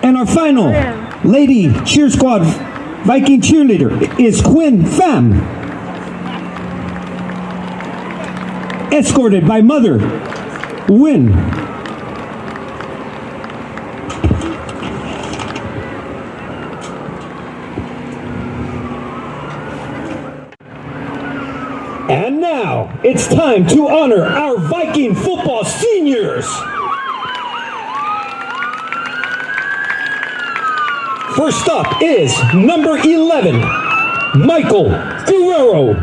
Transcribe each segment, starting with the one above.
And our final lady cheer squad Viking cheerleader is Quinn Pham, escorted by mother Win. And now it's time to honor our Viking football seniors. First up is number 11, Michael Guerrero,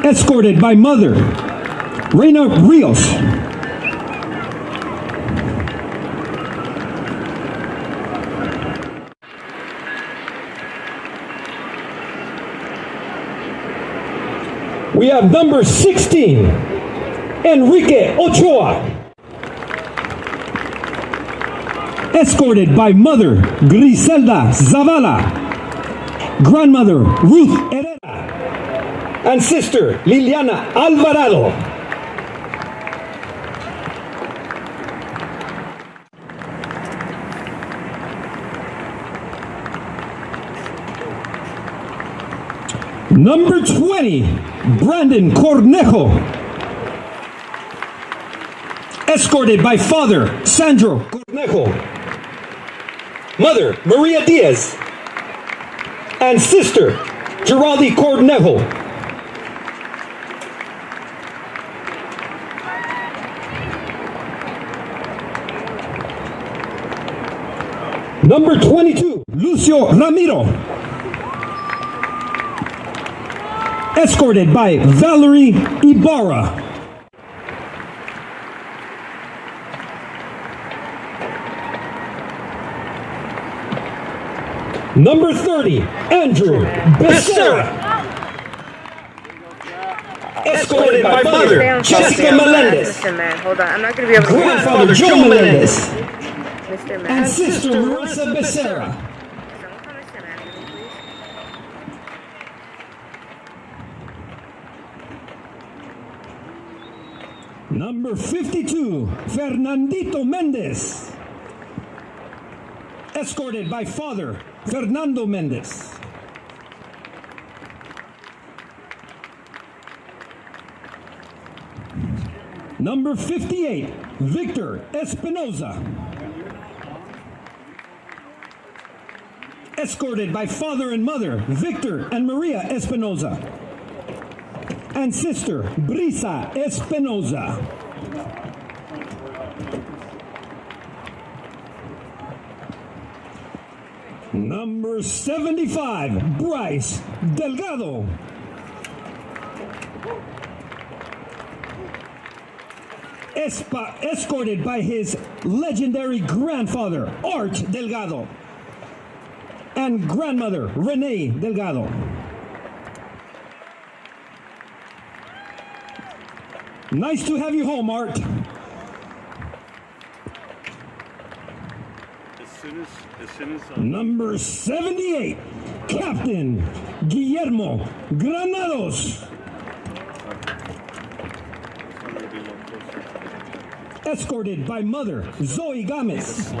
escorted by mother, Reina Rios. We have number 16, Enrique Ochoa, escorted by mother, Griselda Zavala, grandmother, Ruth Herrera, and sister, Liliana Alvarado. Number 20, Brandon Cornejo, escorted by father, Sandro Cornejo, mother, Maria Diaz, and sister, Geraldi Cornejo. Number 22, Lucio Ramiro, escorted by Valerie Ibarra. Number 30, Andrew Becerra, escorted by mother, Jessica Melendez. Hold on, I'm not going to be able to. Grandfather, Joe Melendez. Mr. And sister, Marissa Becerra. Number 52, Fernandito Mendez, escorted by father, Fernando Mendez. Number 58, Victor Espinoza, escorted by father and mother, Victor and Maria Espinoza, and sister, Brisa Espinoza. Number 75, Bryce Delgado, escorted by his legendary grandfather, Art Delgado, and grandmother, Renee Delgado. Nice to have you home, Art. As soon as Number 78, Captain Guillermo Granados, escorted by mother, Zoe Gomez,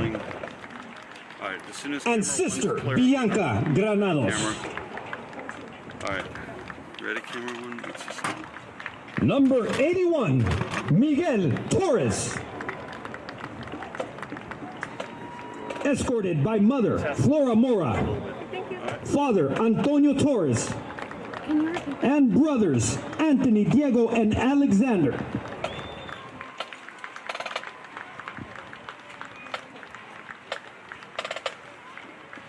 and sister, Bianca Granados. All right, ready, camera one? What's this one? Number 81, Miguel Torres, escorted by mother, Flora Mora, father, Antonio Torres, and brothers, Anthony, Diego, and Alexander.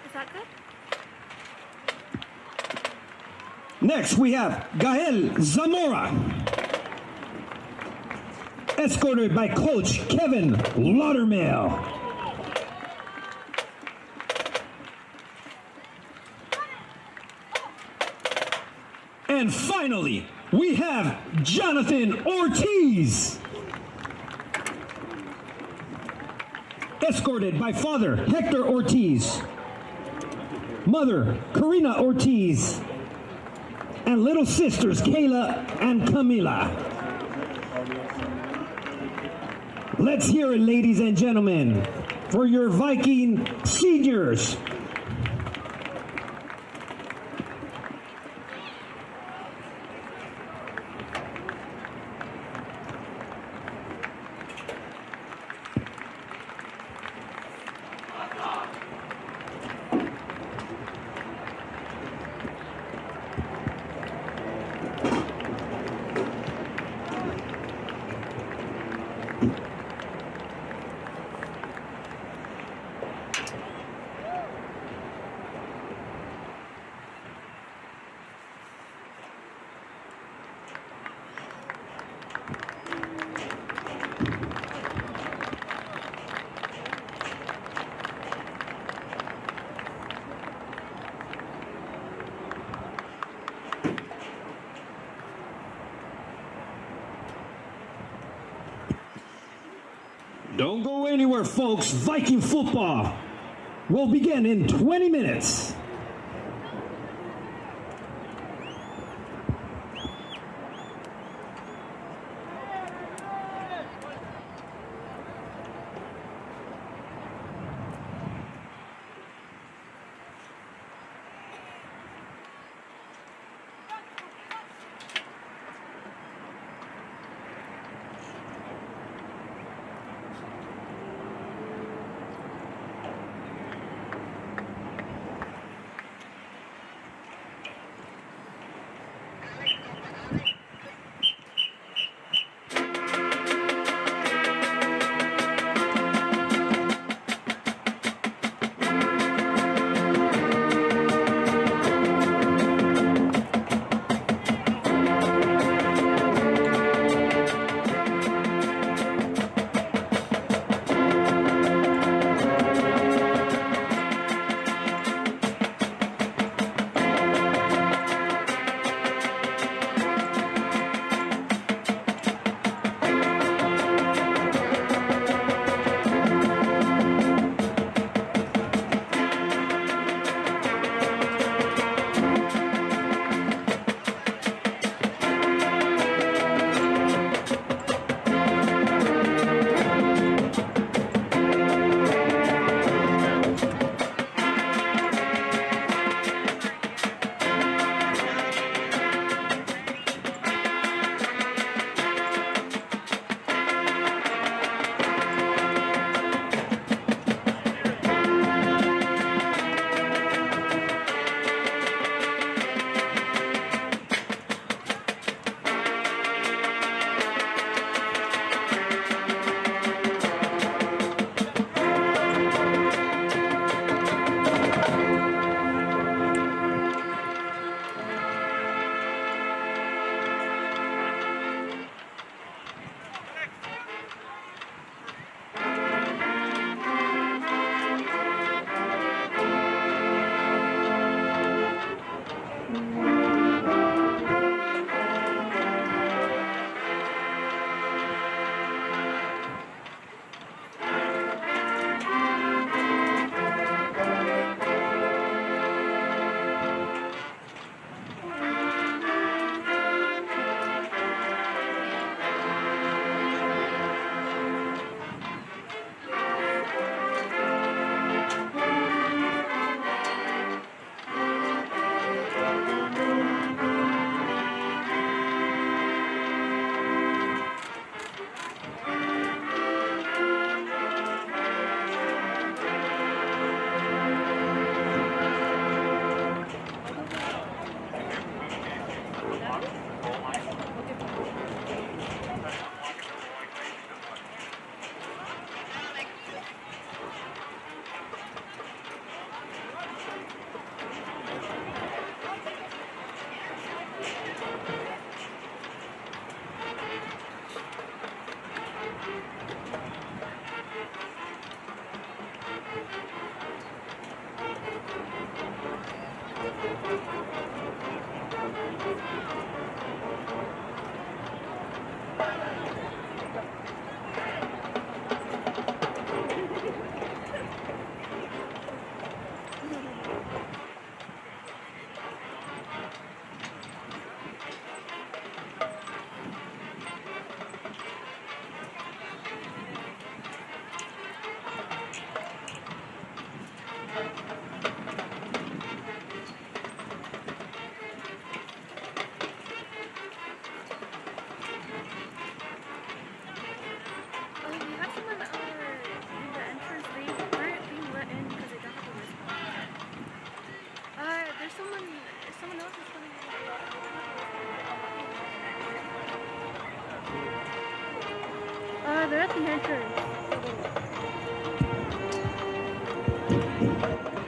Is that good? Next, we have Gael Zamora, escorted by coach Kevin Laudermail. And finally, we have Jonathan Ortiz, escorted by father Hector Ortiz, mother Karina Ortiz, and little sisters Kayla and Camila. Let's hear it, ladies and gentlemen, for your Viking seniors. Don't go anywhere, folks. Viking football will begin in 20 minutes.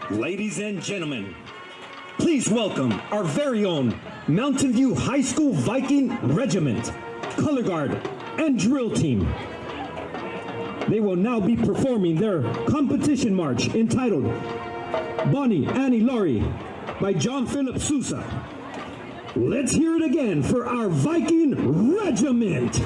Ladies and gentlemen, please welcome our very own Mountain View High School Viking Regiment, Color Guard, and Drill Team. They will now be performing their competition march entitled Bonnie Annie Laurie by John Philip Sousa. Let's hear it again for our Viking Regiment.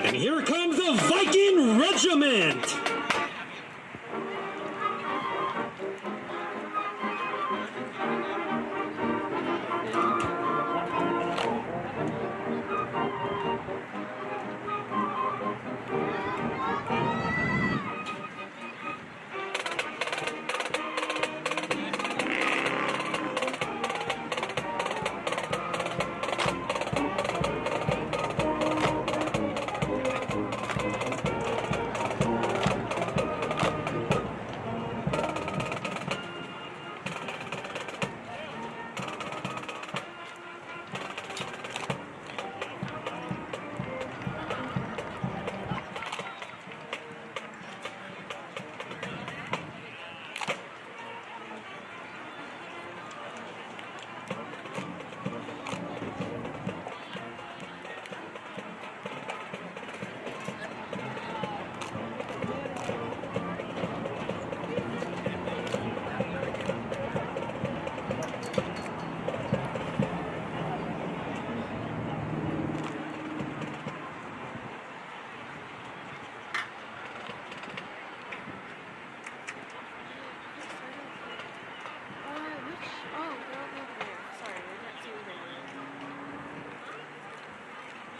And here comes the Viking Regiment!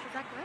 Is that good?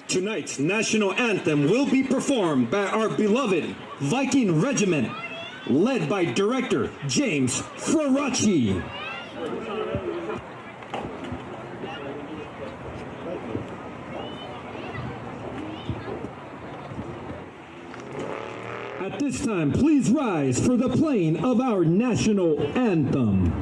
Tonight's national anthem will be performed by our beloved Viking Regiment, led by Director James Ferracci. At this time, please rise for the playing of our national anthem.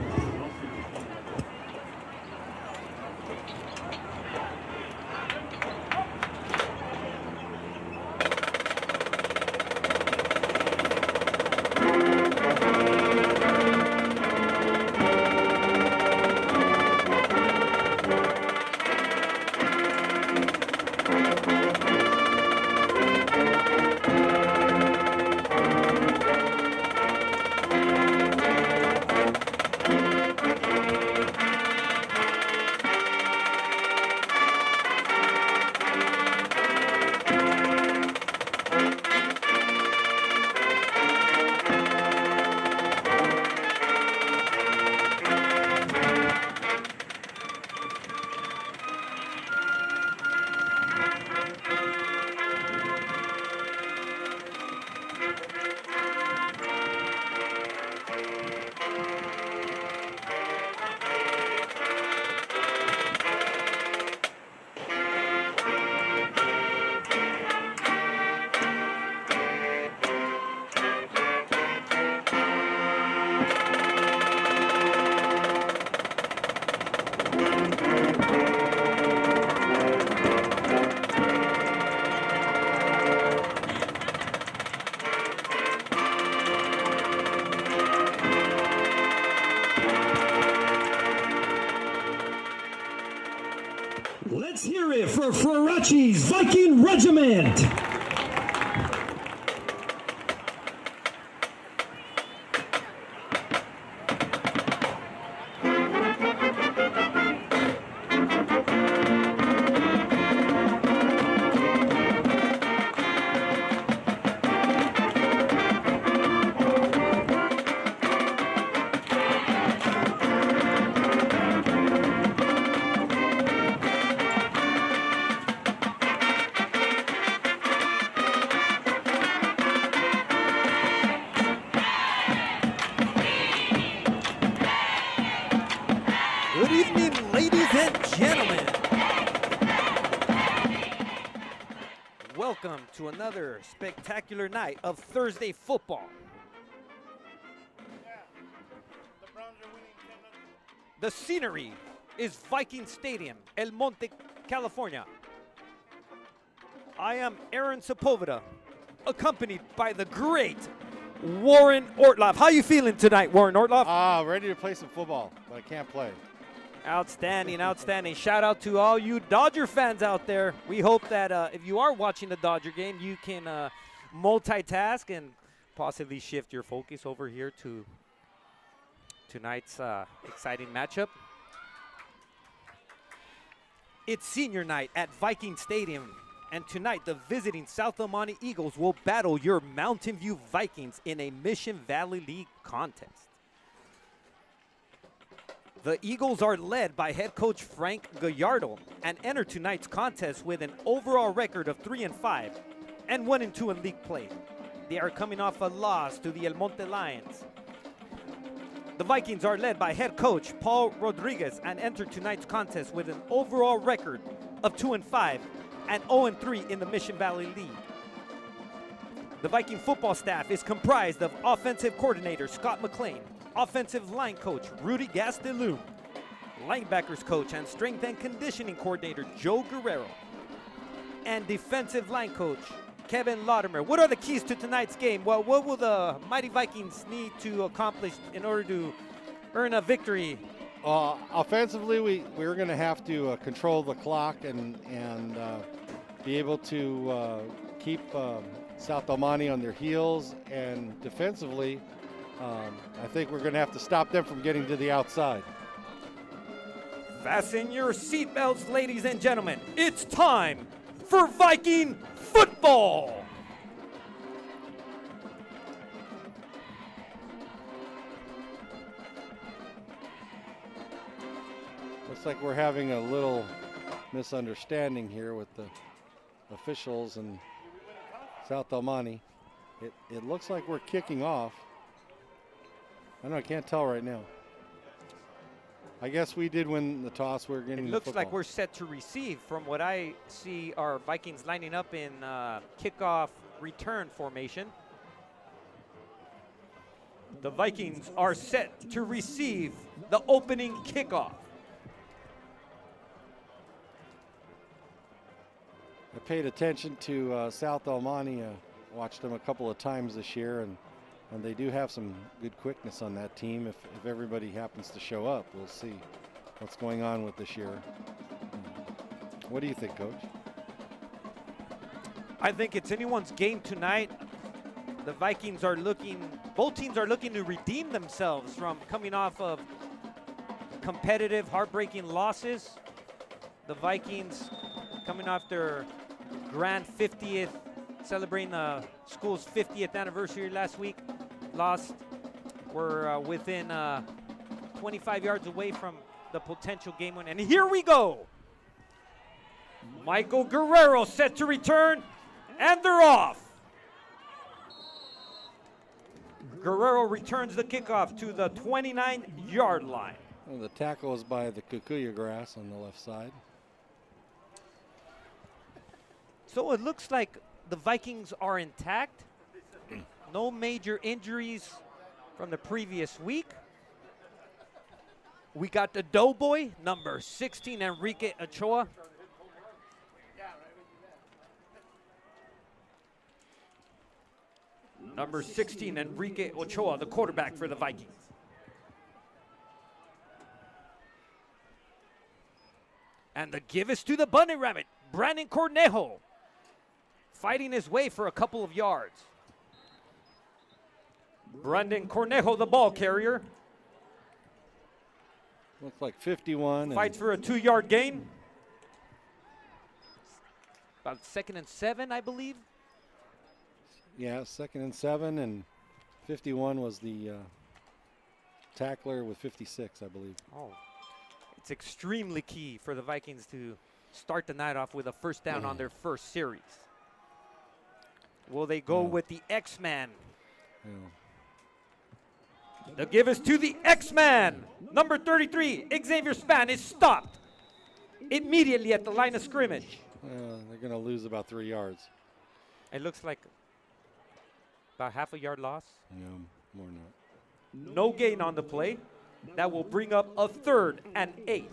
Let's hear it for Ferracci's Viking Regiment. Good evening, ladies and gentlemen. Welcome to another spectacular night of Thursday football. The scenery is Viking Stadium, El Monte, California. I am Aaron Sepulveda, accompanied by the great Warren Ortloff. How you feeling tonight, Warren Ortloff? Ready to play some football, but I can't play. Outstanding, outstanding. Shout out to all you Dodger fans out there. We hope that if you are watching the Dodger game, you can multitask and possibly shift your focus over here to tonight's exciting matchup. It's senior night at Viking Stadium, and tonight the visiting South El Monte Eagles will battle your Mountain View Vikings in a Mission Valley League contest. The Eagles are led by head coach Frank Gallardo and enter tonight's contest with an overall record of 3-5 and 1-2 in league play. They are coming off a loss to the El Monte Lions. The Vikings are led by head coach Paul Rodriguez and enter tonight's contest with an overall record of 2-5 and 0-3 in the Mission Valley League. The Viking football staff is comprised of offensive coordinator Scott McLean, offensive line coach Rudy Gastelum, linebackers coach and strength and conditioning coordinator Joe Guerrero, and defensive line coach Kevin Laudermer. What are the keys to tonight's game? Well, what will the mighty Vikings need to accomplish in order to earn a victory? Offensively, we're going to have to control the clock and be able to keep South El Monte on their heels, and defensively, I think we're going to have to stop them from getting to the outside. Fasten your seatbelts, ladies and gentlemen. It's time for Viking football. Looks like we're having a little misunderstanding here with the officials and South El Monte. It looks like we're kicking off. I don't know, I can't tell right now. I guess we did win the toss. We're getting It looks like we're set to receive. From what I see, our Vikings lining up in kickoff return formation. The Vikings are set to receive the opening kickoff. I paid attention to South El Monte. Watched them a couple of times this year, and they do have some good quickness on that team. If everybody happens to show up, we'll see what's going on with this year. What do you think, Coach? I think it's anyone's game tonight. The Vikings are looking, both teams are looking to redeem themselves from coming off of competitive, heartbreaking losses. The Vikings coming off their grand 50th, celebrating the school's 50th anniversary last week. Lost. We're within 25 yards away from the potential game win. And here we go. Michael Guerrero set to return, and they're off. Guerrero returns the kickoff to the 29-yard line. Well, the tackle is by the Kikuyu grass on the left side. So it looks like the Vikings are intact. No major injuries from the previous week. We got the Doughboy, number 16, Enrique Ochoa. Number 16, Enrique Ochoa, the quarterback for the Vikings. And the give is to the bunny rabbit, Brandon Cornejo, fighting his way for a couple of yards. Brandon Cornejo, the ball carrier. Looks like 51. Fights for a 2-yard gain. About 2nd and 7, I believe. Yeah, 2nd and 7, and 51 was the tackler with 56, I believe. Oh, it's extremely key for the Vikings to start the night off with a first down on their first series. Will they go with the X-Man? Yeah. The give is to the X-Man. Number 33, Xavier Span, is stopped immediately at the line of scrimmage. They're going to lose about 3 yards. It looks like about half a yard loss. Yeah, more than that. No gain on the play. That will bring up a 3rd and 8.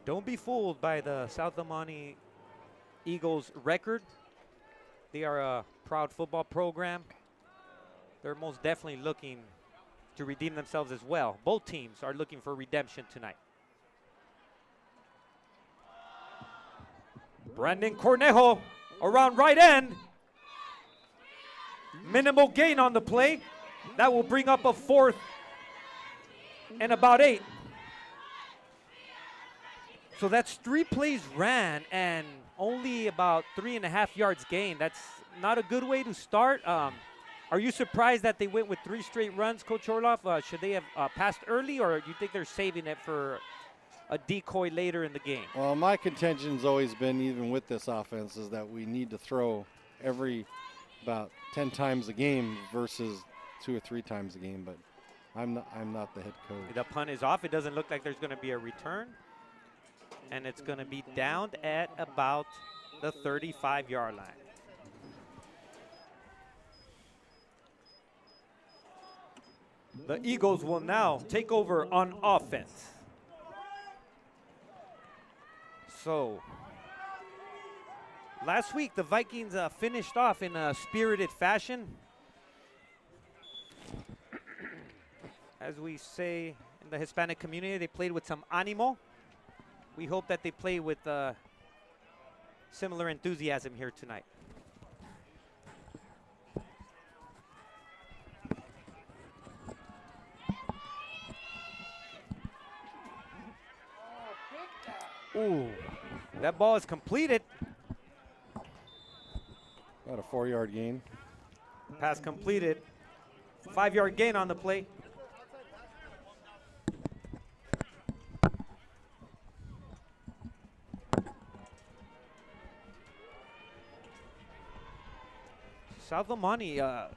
Don't be fooled by the South El Monte Eagles record. They are a proud football program. They're most definitely looking to redeem themselves as well. Both teams are looking for redemption tonight. Brandon Cornejo around right end. Minimal gain on the play. That will bring up a 4th and about 8. So that's 3 plays ran and only about 3.5 yards gained. That's not a good way to start. Are you surprised that they went with 3 straight runs, Coach Orloff? Should they have passed early, or do you think they're saving it for a decoy later in the game? Well, my contention's always been, even with this offense, is that we need to throw every about 10 times a game versus 2 or 3 times a game. But I'm not the head coach. The punt is off. It doesn't look like there's going to be a return. And it's going to be downed at about the 35-yard line. The Eagles will now take over on offense. So, last week the Vikings finished off in a spirited fashion. As we say in the Hispanic community, they played with some ánimo. We hope that they play with similar enthusiasm here tonight. Ooh, that ball is completed. About a 4-yard gain. Pass completed. 5-yard gain on the play. South Omani,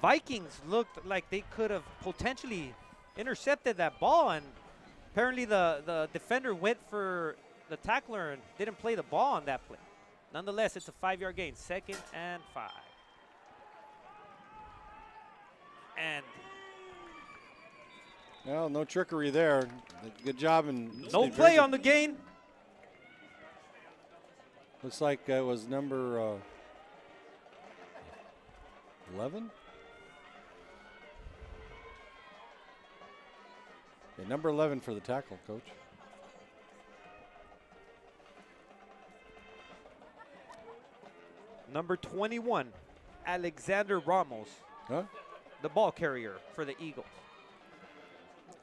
Vikings looked like they could have potentially intercepted that ball, and apparently the defender went for the tackler and didn't play the ball on that play. Nonetheless, it's a 5-yard gain, 2nd and 5. And well, no trickery there. Good job. No play on the gain. Looks like it was number 11? Okay, number 11 for the tackle, Coach. Number 21, Alexander Ramos, the ball carrier for the Eagles.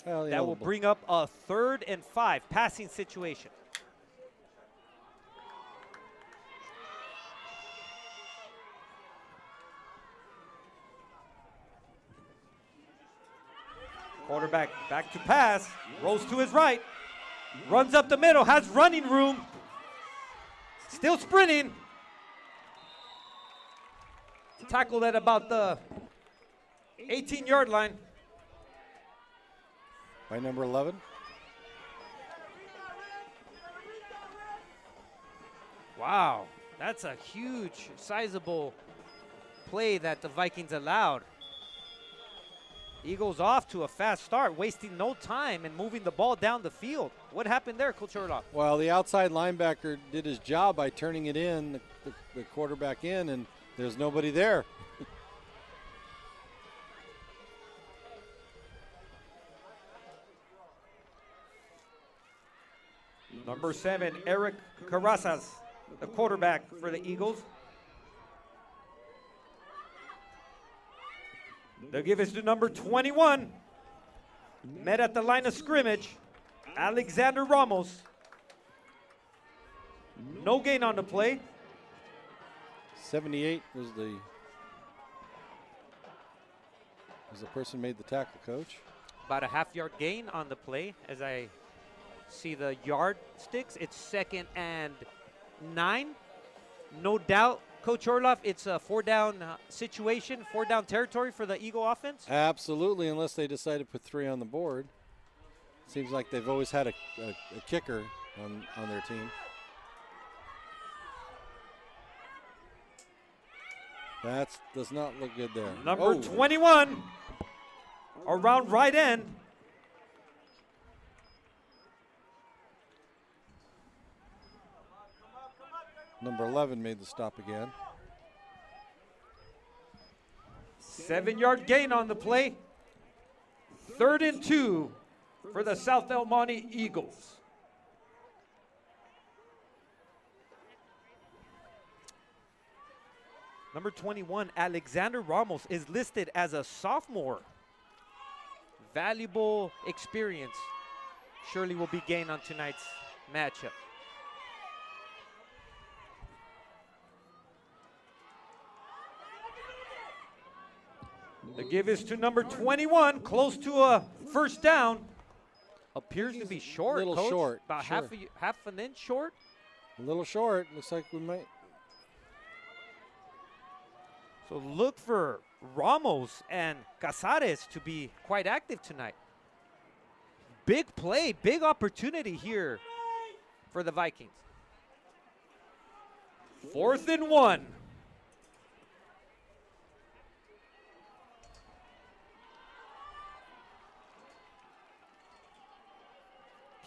Well, that will bring up a 3rd and 5 passing situation. Quarterback back to pass, rolls to his right, runs up the middle, has running room, still sprinting. Tackled at about the 18-yard line. By number 11. Wow, that's a huge, sizable play that the Vikings allowed. Eagles off to a fast start, wasting no time and moving the ball down the field. What happened there, Coach Orloff? Well, the outside linebacker did his job by turning it in, the quarterback in, and there's nobody there. Number 7, Eric Carrasas, the quarterback for the Eagles. They'll give it to number 21. Met at the line of scrimmage, Alexander Ramos. No gain on the play. 78 was the person made the tackle, Coach. About a half-yard gain on the play. As I see the yard sticks, it's 2nd and 9. No doubt, Coach Orloff, it's a 4-down situation, 4-down territory for the Eagle offense? Absolutely, unless they decide to put 3 on the board. Seems like they've always had a kicker on their team. That does not look good there. Number 21, around right end. Number 11 made the stop again. 7-yard gain on the play. 3rd and 2 for the South El Monte Eagles. Number 21, Alexander Ramos, is listed as a sophomore. Valuable experience surely will be gained on tonight's matchup. The give is to number 21, close to a first down. Appears to be short, a little Coach. short. About sure. half an inch short. A little short. Looks like we might. So look for Ramos and Casares to be quite active tonight. Big play, big opportunity here for the Vikings. 4th and 1.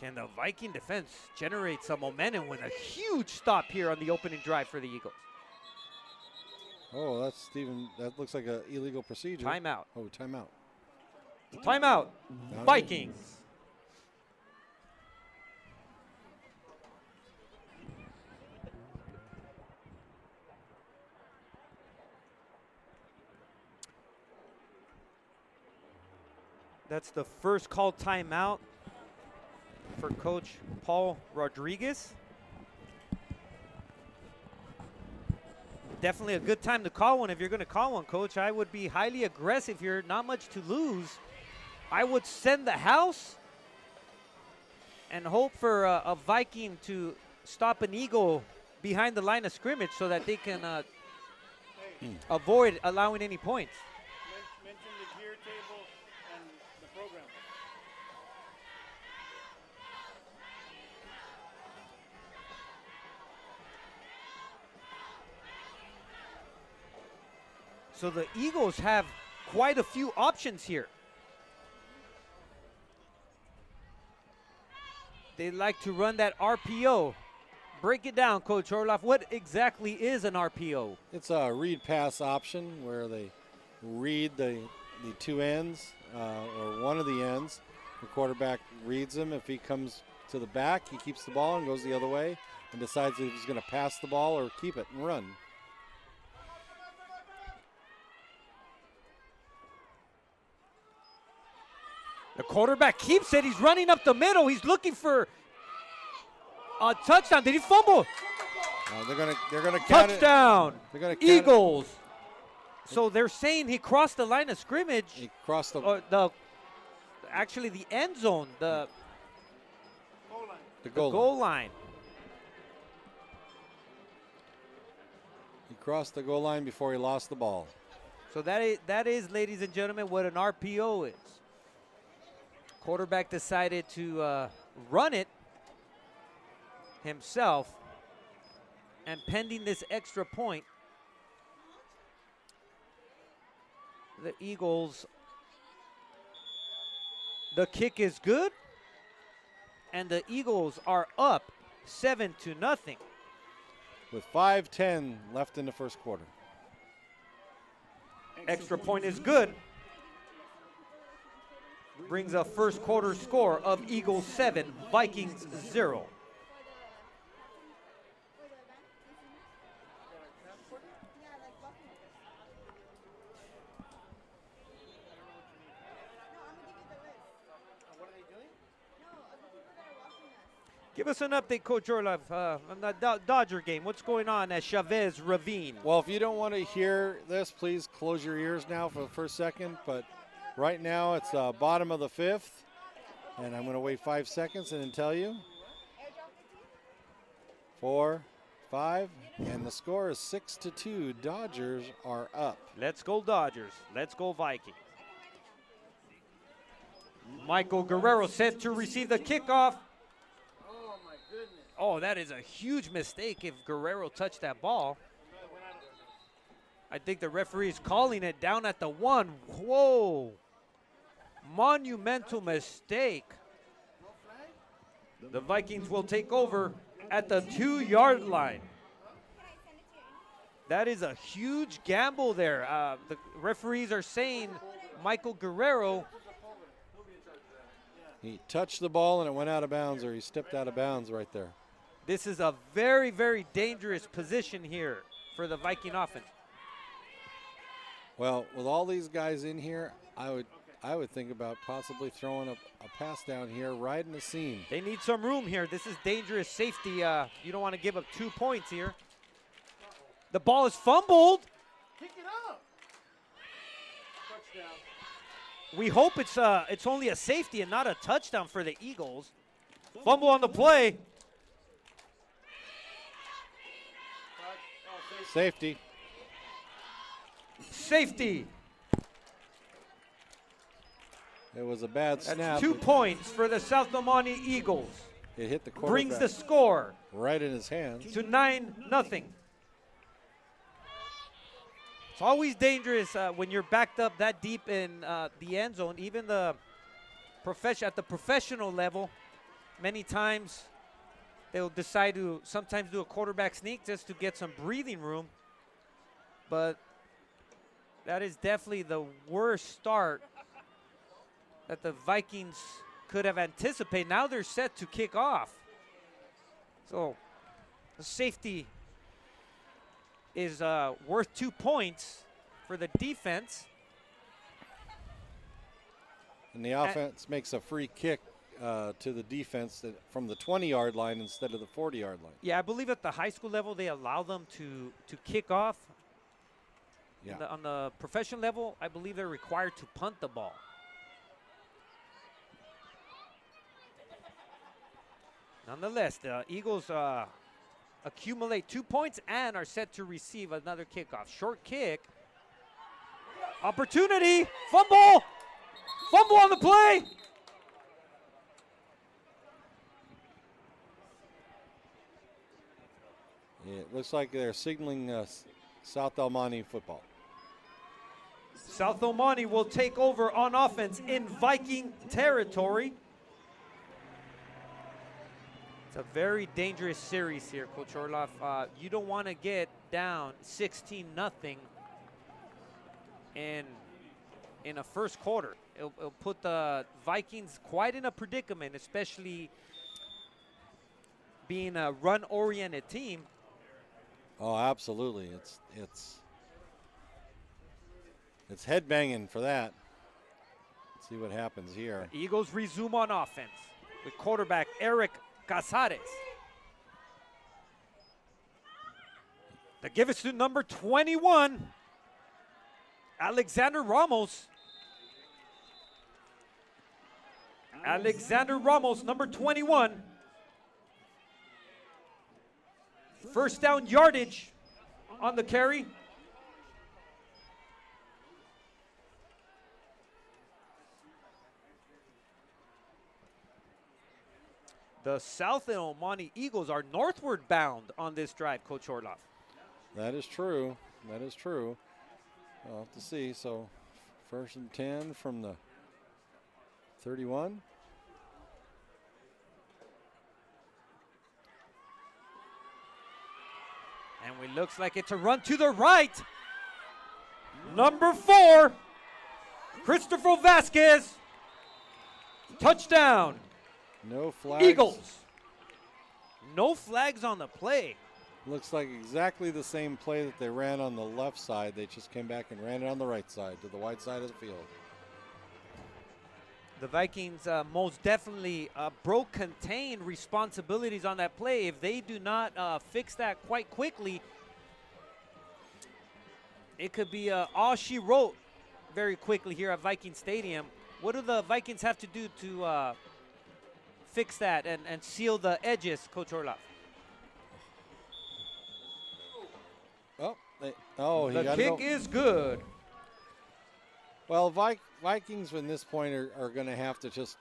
Can the Viking defense generate some momentum with a huge stop here on the opening drive for the Eagles? Oh, that looks like an illegal procedure. Timeout. Oh, timeout. Timeout. Vikings. That's the first called timeout for Coach Paul Rodriguez. Definitely a good time to call one if you're going to call one, Coach. I would be highly aggressive here, not much to lose. I would send the house and hope for a Viking to stop an Eagle behind the line of scrimmage so that they can avoid allowing any points. Mention the gear table and the program. So the Eagles have quite a few options here. They like to run that RPO. Break it down, Coach Orloff. What exactly is an RPO? It's a read pass option where they read the two ends or one of the ends. The quarterback reads them. If he comes to the back, he keeps the ball and goes the other way and decides if he's going to pass the ball or keep it and run. The quarterback keeps it. He's running up the middle. He's looking for a touchdown. Did he fumble? They're gonna count touchdown. They're gonna count Eagles. So they're saying he crossed the line of scrimmage. He crossed actually the end zone, the goal line. goal line. He crossed the goal line before he lost the ball. So that is, ladies and gentlemen, what an RPO is. Quarterback decided to run it himself, and pending this extra point, the Eagles, the kick is good, and the Eagles are up 7-0. With 5:10 left in the first quarter. Extra point is good. Brings a first quarter score of Eagles 7, Vikings 0. Give us an update, Coach Orlov, on the Dodger game. What's going on at Chavez Ravine? Well, if you don't want to hear this, please close your ears now for a second. But right now, it's bottom of the 5th, and I'm going to wait 5 seconds and then tell you. 4, 5, and the score is 6-2. Dodgers are up. Let's go Dodgers. Let's go Vikings. Michael Guerrero set to receive the kickoff. Oh, that is a huge mistake if Guerrero touched that ball. I think the referee is calling it down at the 1. Whoa. Monumental mistake. The Vikings will take over at the 2-yard line. That is a huge gamble there. The referees are saying Michael Guerrero He touched the ball and it went out of bounds, or he stepped out of bounds right there. This is a very, very dangerous position here for the Viking offense. Well, with all these guys in here, I would think about possibly throwing a pass down here right in the seam. They need some room here. This is dangerous safety. You don't want to give up 2 points here. The ball is fumbled. Pick it up. Touchdown. We hope it's only a safety and not a touchdown for the Eagles. Fumble on the play. Safety. Safety. It was a bad snap. That's 2 points for the South Almani Eagles. It hit the quarterback. Brings the score right in his hands to 9-0. It's always dangerous when you're backed up that deep in the end zone. Even at the professional level, many times they'll decide to sometimes do a quarterback sneak just to get some breathing room. But that is definitely the worst start that the Vikings could have anticipated. Now they're set to kick off. So the safety is worth 2 points for the defense. And the offense makes a free kick to the defense from the 20-yard line instead of the 40-yard line. Yeah, I believe at the high school level they allow them to kick off. Yeah. On the professional level, I believe they're required to punt the ball. Nonetheless, the Eagles accumulate 2 points and are set to receive another kickoff. Short kick. Opportunity. Fumble. Fumble on the play. Yeah, it looks like they're signaling South Almani football. South Almani will take over on offense in Viking territory. It's a very dangerous series here, Coach Orloff. You don't want to get down 16-0 in a first quarter. It'll put the Vikings quite in a predicament, especially being a run-oriented team. Oh, absolutely. It's headbanging for that. Let's see what happens here. The Eagles resume on offense with quarterback Eric Casares. They give it to number 21, Alexander Ramos. Alexander Ramos, number 21. First down yardage on the carry. The South Almani Eagles are northward bound on this drive, Coach Orloff. That is true. That is true. I'll have to see. So 1st and 10 from the 31. And it looks like it's a run to the right. Number 4, Christopher Vasquez. Touchdown. No flags. Eagles. No flags on the play. Looks like exactly the same play that they ran on the left side. They just came back and ran it on the right side to the wide side of the field. The Vikings most definitely broke contained responsibilities on that play. If they do not fix that quite quickly, it could be all she wrote very quickly here at Viking Stadium. What do the Vikings have to do to fix that and seal the edges, Coach Orloff? The kick is good. Well, Vikings at this point are going to have to just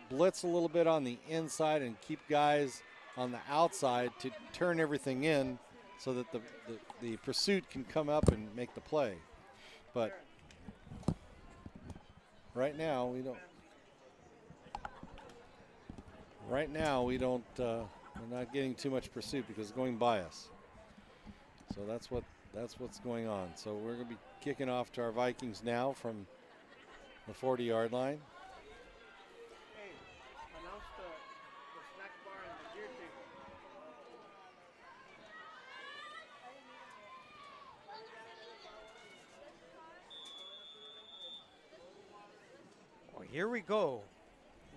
blitz a little bit on the inside and keep guys on the outside to turn everything in so that the pursuit can come up and make the play. But right now we don't. Right now we don't. We're not getting too much pursuit because it's going by us. So that's what's going on. So we're going to be kicking off to our Vikings now from the 40-yard line. Hey, announce the snack bar and the gear table. Well, here we go.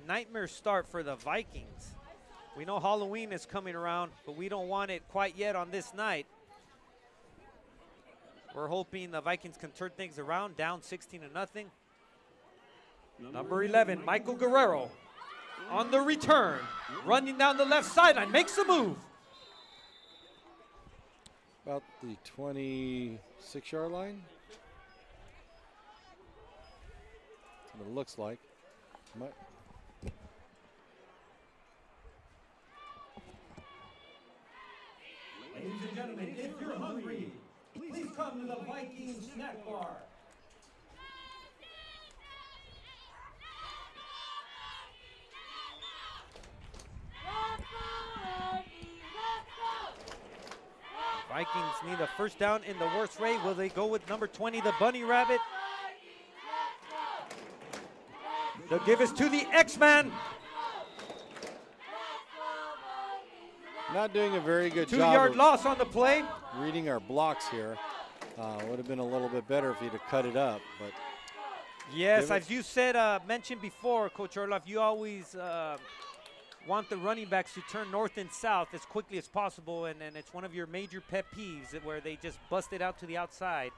Nightmare start for the Vikings. We know Halloween is coming around, but we don't want it quite yet on this night. We're hoping the Vikings can turn things around, down 16-0. Number 11, Michael Guerrero on the return, running down the left sideline, makes the move. About the 26-yard line. That's what it looks like. Ladies and gentlemen, if you're hungry, please come to the Vikings snack bar. Vikings need a first down in the worst way. Will they go with number 20, the Bunny Rabbit? The give is to the X-Man. Not doing a very good job. 2-yard loss on the play. Reading our blocks here. Would have been a little bit better if he'd have cut it up, but yes, as you said, mentioned before, Coach Orloff, you always want the running backs to turn north and south as quickly as possible, and it's one of your major pet peeves where they just bust it out to the outside.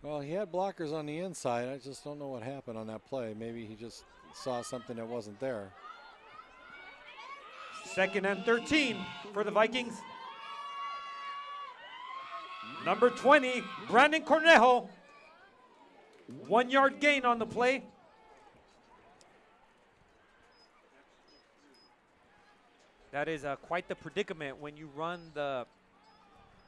well, he had blockers on the inside. I just don't know what happened on that play. Maybe he just saw something that wasn't there. 2nd and 13 for the Vikings. Number 20, Brandon Cornejo. 1-yard gain on the play. That is quite the predicament when you run the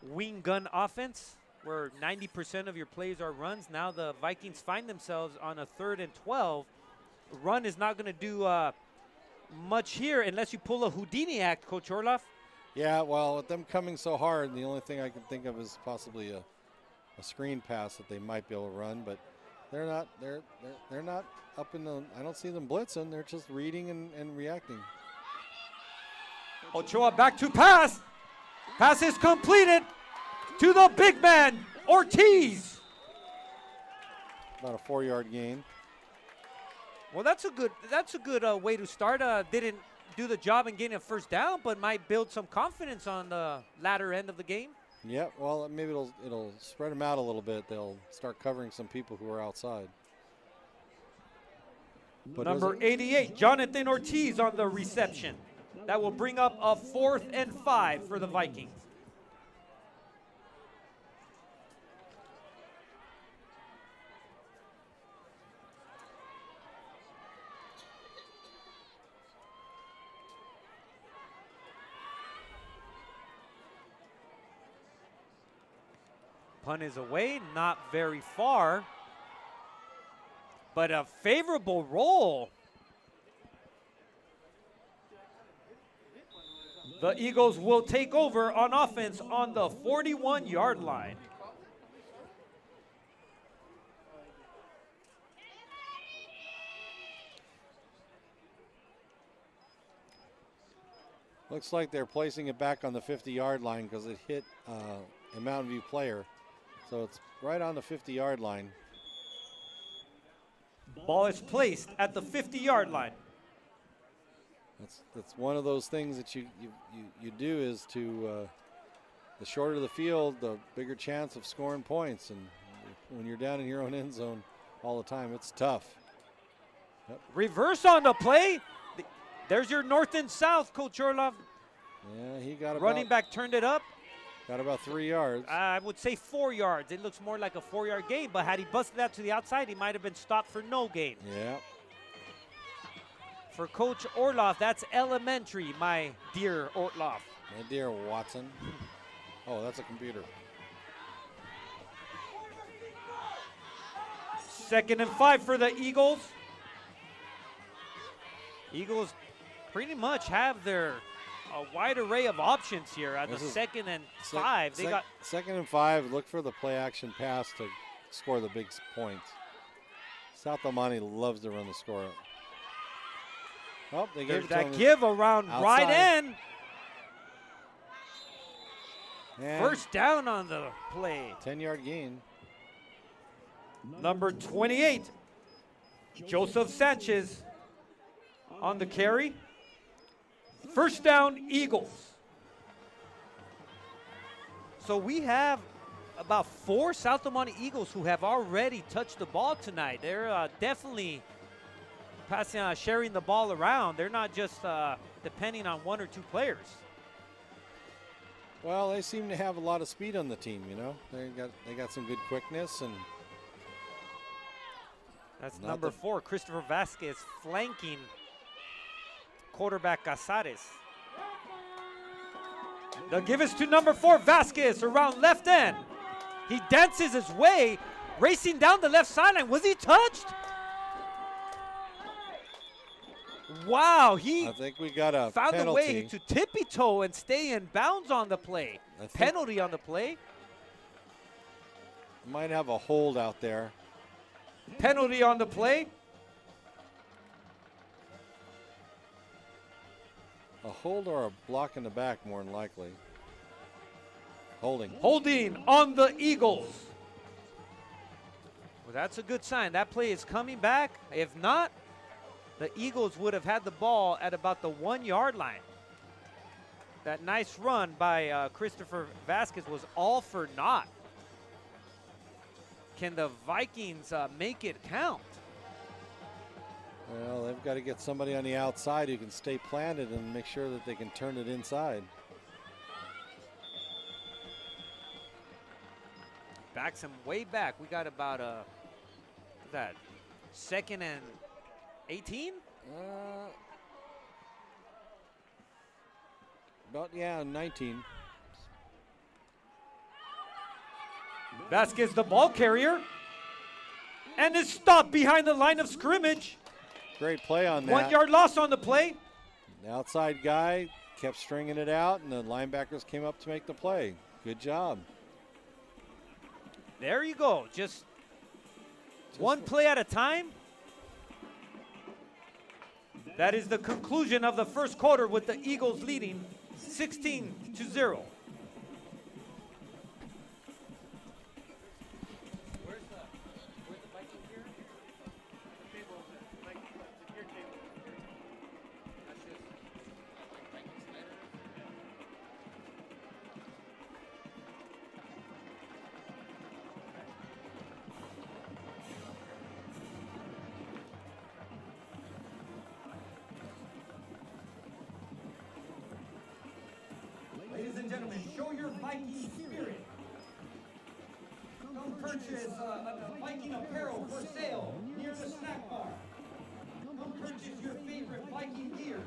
wing gun offense, where 90% of your plays are runs. Now the Vikings find themselves on a 3rd and 12. Run is not going to do much here unless you pull a Houdini act, Coach Orloff. Yeah, well, with them coming so hard, the only thing I can think of is possibly a screen pass that they might be able to run, but they're not up in the, I don't see them blitzing. They're just reading and reacting. Ochoa back to pass. Pass is completed to the big man, Ortiz. About a 4-yard gain. Well, that's a good way to start. Didn't do the job in getting a first down, but might build some confidence on the latter end of the game. Yeah, well, maybe it'll spread them out a little bit. They'll start covering some people who are outside. But number 88, Jonathan Ortiz on the reception. That will bring up a 4th and 5 for the Vikings. Punt is away, not very far, but a favorable roll. The Eagles will take over on offense on the 41-yard line. looks like they're placing it back on the 50-yard line because it hit a Mountain View player. So it's right on the 50-yard line. Ball is placed at the 50-yard line. That's one of those things that you do is to the shorter the field, the bigger chance of scoring points. And when you're down in your own end zone all the time, it's tough. Yep. Reverse on the play. There's your north and south, Coach Orloff. Yeah, he got running back turned it up. Got about 3 yards. I would say 4 yards. It looks more like a 4-yard gain, but had he busted that to the outside, he might have been stopped for no gain. Yeah. For Coach Orloff, that's elementary, my dear Orloff. My dear Watson. Oh, that's a computer. 2nd and 5 for the Eagles. Eagles pretty much have their a wide array of options here at the 2nd and 5. They got 2nd and 5. Look for the play action pass to score the big points. South Almani loves to run the score up. Oh, they gave There's it to that him give around right outside. end. And First down on the play. 10-yard gain. Number 28, Joseph Sanchez on the carry. First down, Eagles. So we have about 4 South Almani Eagles who have already touched the ball tonight. They're definitely passing, sharing the ball around. They're not just depending on 1 or 2 players. Well, they seem to have a lot of speed on the team, you know. They got some good quickness, and That's Not number the- 4, Christopher Vasquez, flanking quarterback Casares. The give is to number 4, Vasquez, around left end. He dances his way, racing down the left sideline. Was he touched? Wow, he I think we got a found penalty. a way to tippy-toe and stay in bounds on the play. I think- Penalty on the play. Might have a hold out there. Penalty on the play. A hold or a block in the back, more than likely. Holding. Holding on the Eagles. Well, that's a good sign. That play is coming back. If not, the Eagles would have had the ball at about the 1-yard line. That nice run by Christopher Vasquez was all for naught. Can the Vikings make it count? Well, they've got to get somebody on the outside who can stay planted and make sure that they can turn it inside. Backs him way back. We got about what's that, 2nd and 18? About, yeah, 19. Vasquez, the ball carrier, and is stopped behind the line of scrimmage. Great play on that. 1-yard loss on the play. The outside guy kept stringing it out, and the linebackers came up to make the play. Good job. There you go. Just one play at a time. That is the conclusion of the first quarter with the Eagles leading 16-0. Ladies and gentlemen, show your Viking spirit. Come purchase Viking apparel for sale near the snack bar. Come purchase your favorite Viking gear.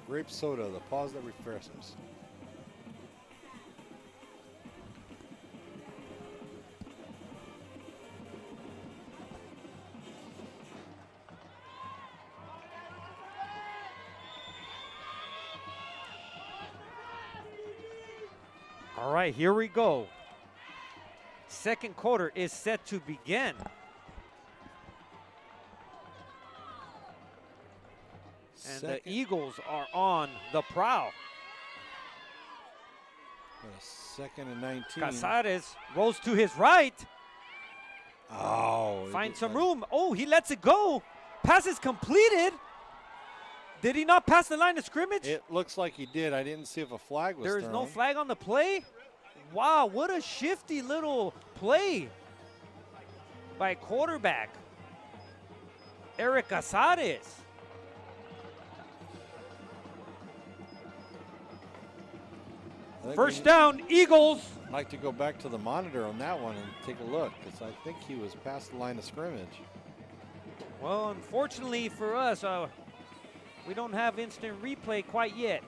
Grape soda, the pause that refreshes. All right, here we go. Second quarter is set to begin. And the Eagles are on the prowl. A 2nd and 19. Casares rolls to his right. Oh. Finds some room. Oh, he lets it go. Pass is completed. Did he not pass the line of scrimmage? It looks like he did. I didn't see if a flag was There is thrown. no flag on the play. Wow, what a shifty little play by quarterback Eric Casares. I think First we down, Eagles. like to go back to the monitor on that one and take a look, because I think he was past the line of scrimmage. Well, unfortunately for us, we don't have instant replay quite yet.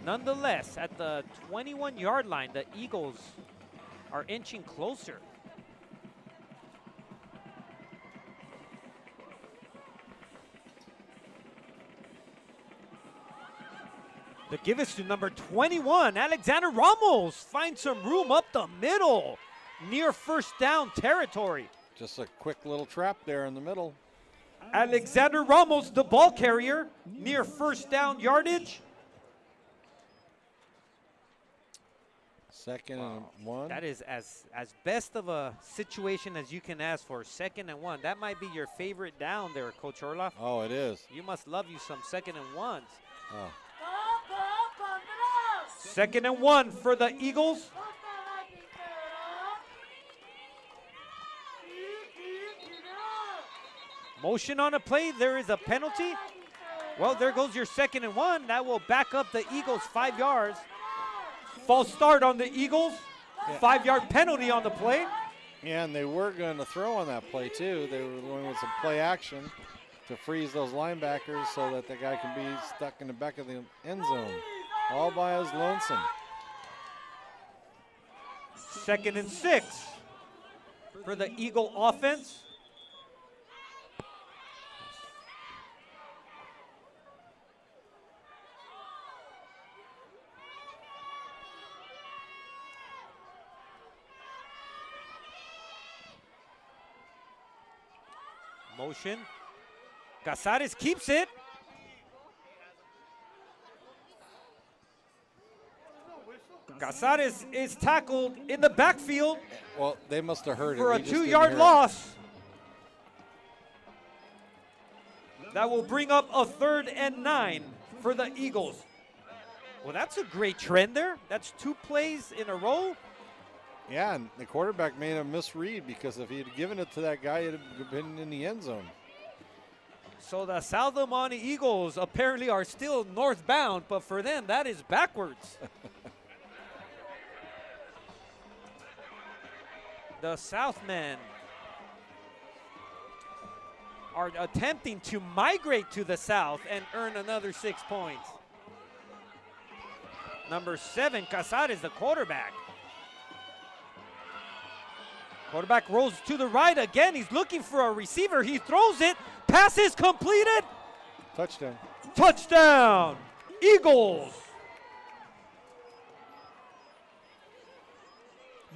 Nonetheless, at the 21-yard line, the Eagles are inching closer. The give is to number 21, Alexander Ramos. Finds some room up the middle, near first down territory. Just a quick little trap there in the middle. Alexander Ramos, the ball carrier, near first down yardage. Second and 1. That is as best of a situation as you can ask for. 2nd and 1. That might be your favorite down there, Coach Orloff. Oh, it is. You must love you some 2nd and 1s. Oh. 2nd and 1 for the Eagles. Motion on a play. There is a penalty. Well, there goes your 2nd and 1. That will back up the Eagles 5 yards. False start on the Eagles. 5-yard penalty on the play. And they were going to throw on that play, too. They were going with some play action to freeze those linebackers so that the guy can be stuck in the back of the end zone, all by his lonesome. 2nd and 6 for the Eagle offense. Motion. Casares keeps it. Casares is tackled in the backfield Well, they must have heard it. for a We just didn't 2-yard hear it. loss. That will bring up a 3rd and 9 for the Eagles. Well, that's a great trend there. That's 2 plays in a row. Yeah, and the quarterback made a misread because if he had given it to that guy, it would have been in the end zone. So the South Amani Eagles apparently are still northbound, but for them, that is backwards. The Southmen are attempting to migrate to the south and earn another 6 points. Number 7, Casares, the quarterback. Quarterback rolls to the right again. He's looking for a receiver. He throws it. Pass is completed. Touchdown. Touchdown, Eagles.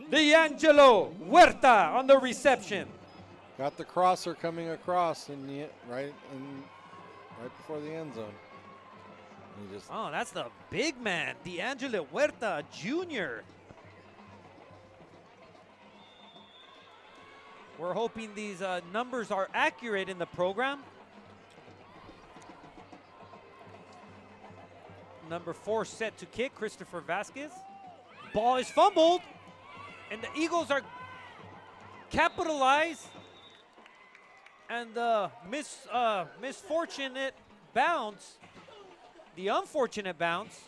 D'Angelo Huerta on the reception. Got the crosser coming across right before the end zone. He just Oh, that's the big man, D'Angelo Huerta Jr. We're hoping these numbers are accurate in the program. Number 4 set to kick, Christopher Vasquez. Ball is fumbled, and the Eagles are capitalized. And the misfortunate bounce, the unfortunate bounce,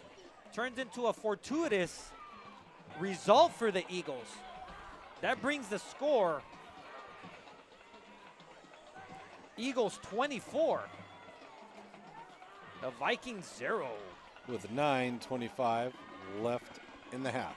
turns into a fortuitous result for the Eagles. That brings the score Eagles 24, the Vikings 0. with 9:25 left in the half.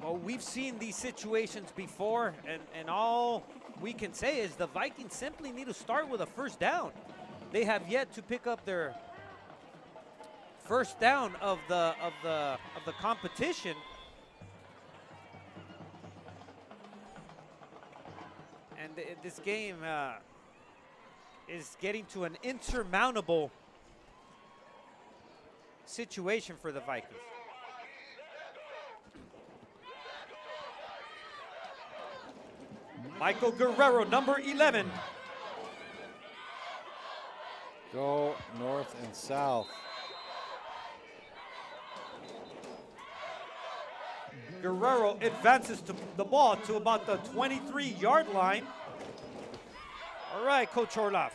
Well, we've seen these situations before, and all we can say is the Vikings simply need to start with a first down. They have yet to pick up their first down of the competition. And this game is getting to an insurmountable situation for the Vikings. Michael Guerrero, number 11. Go north and south. Guerrero advances to the ball to about the 23-yard line. All right, Coach Orloff.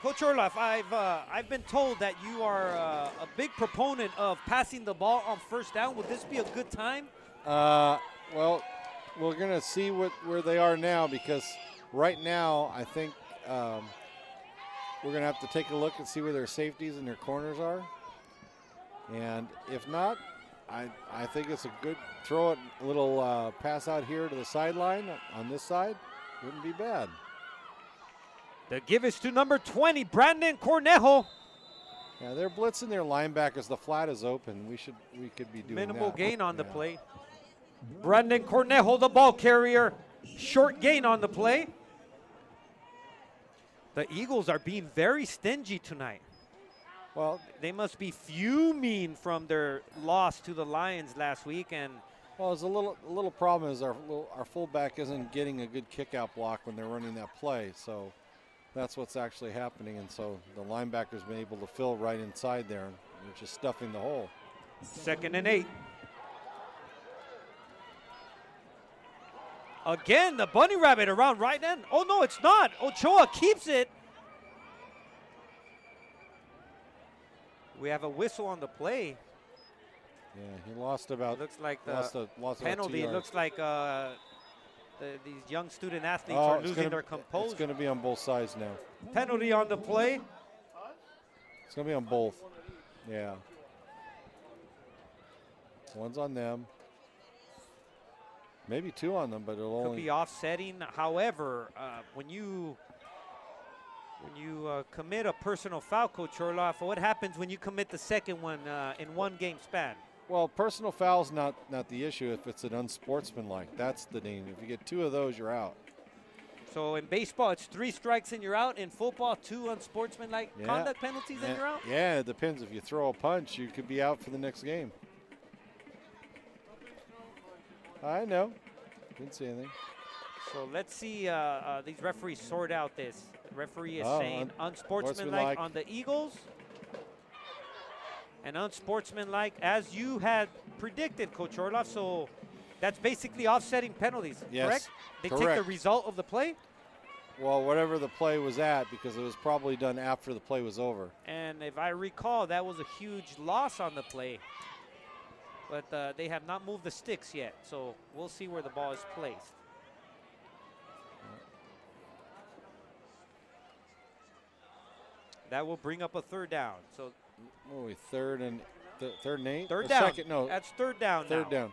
Coach Orloff, I've been told that you are a big proponent of passing the ball on first down. Would this be a good time? Well, we're going to see where they are now, because right now I think we're going to have to take a look and see where their safeties and their corners are. And if not, I think it's a good throw it, a little pass out here to the sideline on this side. Wouldn't be bad. The give is to number 20, Brandon Cornejo. Yeah, they're blitzing their linebackers. The flat is open. We could be doing Minimal that. gain on the play. Brandon Cornejo, the ball carrier. Short gain on the play. The Eagles are being very stingy tonight. Well, they must be fuming from their loss to the Lions last week. And well, there's a little problem is our fullback isn't getting a good kick-out block when they're running that play. So that's what's actually happening. And so the linebacker's been able to fill right inside there. And they're just stuffing the hole. 2nd and 8. Again, the bunny rabbit around right end. Oh, no, it's not. Ochoa keeps it. We have a whistle on the play. Yeah, he lost about. Looks like the lost penalty. It looks like these young student athletes are losing their composure. It's going to be on both sides now. Penalty on the play. It's going to be on both. Yeah. One's on them. Maybe 2 on them, but it'll Could be offsetting. However, when you commit a personal foul, Coach Orloff, what happens when you commit the second one in one game span? Well, personal foul's not the issue if it's an unsportsmanlike. That's the danger. If you get 2 of those, you're out. So in baseball, it's 3 strikes and you're out. In football, 2 unsportsmanlike conduct penalties and you're out? Yeah, it depends. If you throw a punch, you could be out for the next game. I know. Didn't see anything. So let's see these referees sort out this. The referee is saying unsportsmanlike on the Eagles. And unsportsmanlike as you had predicted, Coach Orloff. So that's basically offsetting penalties, yes, correct? They correct. take the result of the play? Well, whatever the play was at, because it was probably done after the play was over. And if I recall, that was a huge loss on the play. But they have not moved the sticks yet, so we'll see where the ball is placed. That will bring up a 3rd down. So, what are we, 3rd and 8? Third down. Second, no. That's 3rd down now. 3rd down.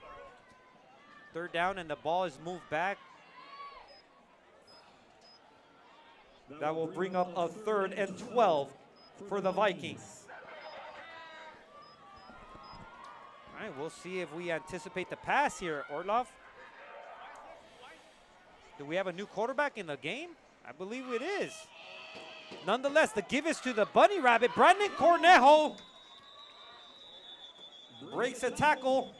3rd down, and the ball is moved back. That will bring up a 3rd and 12 for the Vikings. All right, we'll see if we anticipate the pass here, Orloff. Do we have a new quarterback in the game? I believe it is. Nonetheless, the give is to the bunny rabbit. Brandon Cornejo breaks a tackle.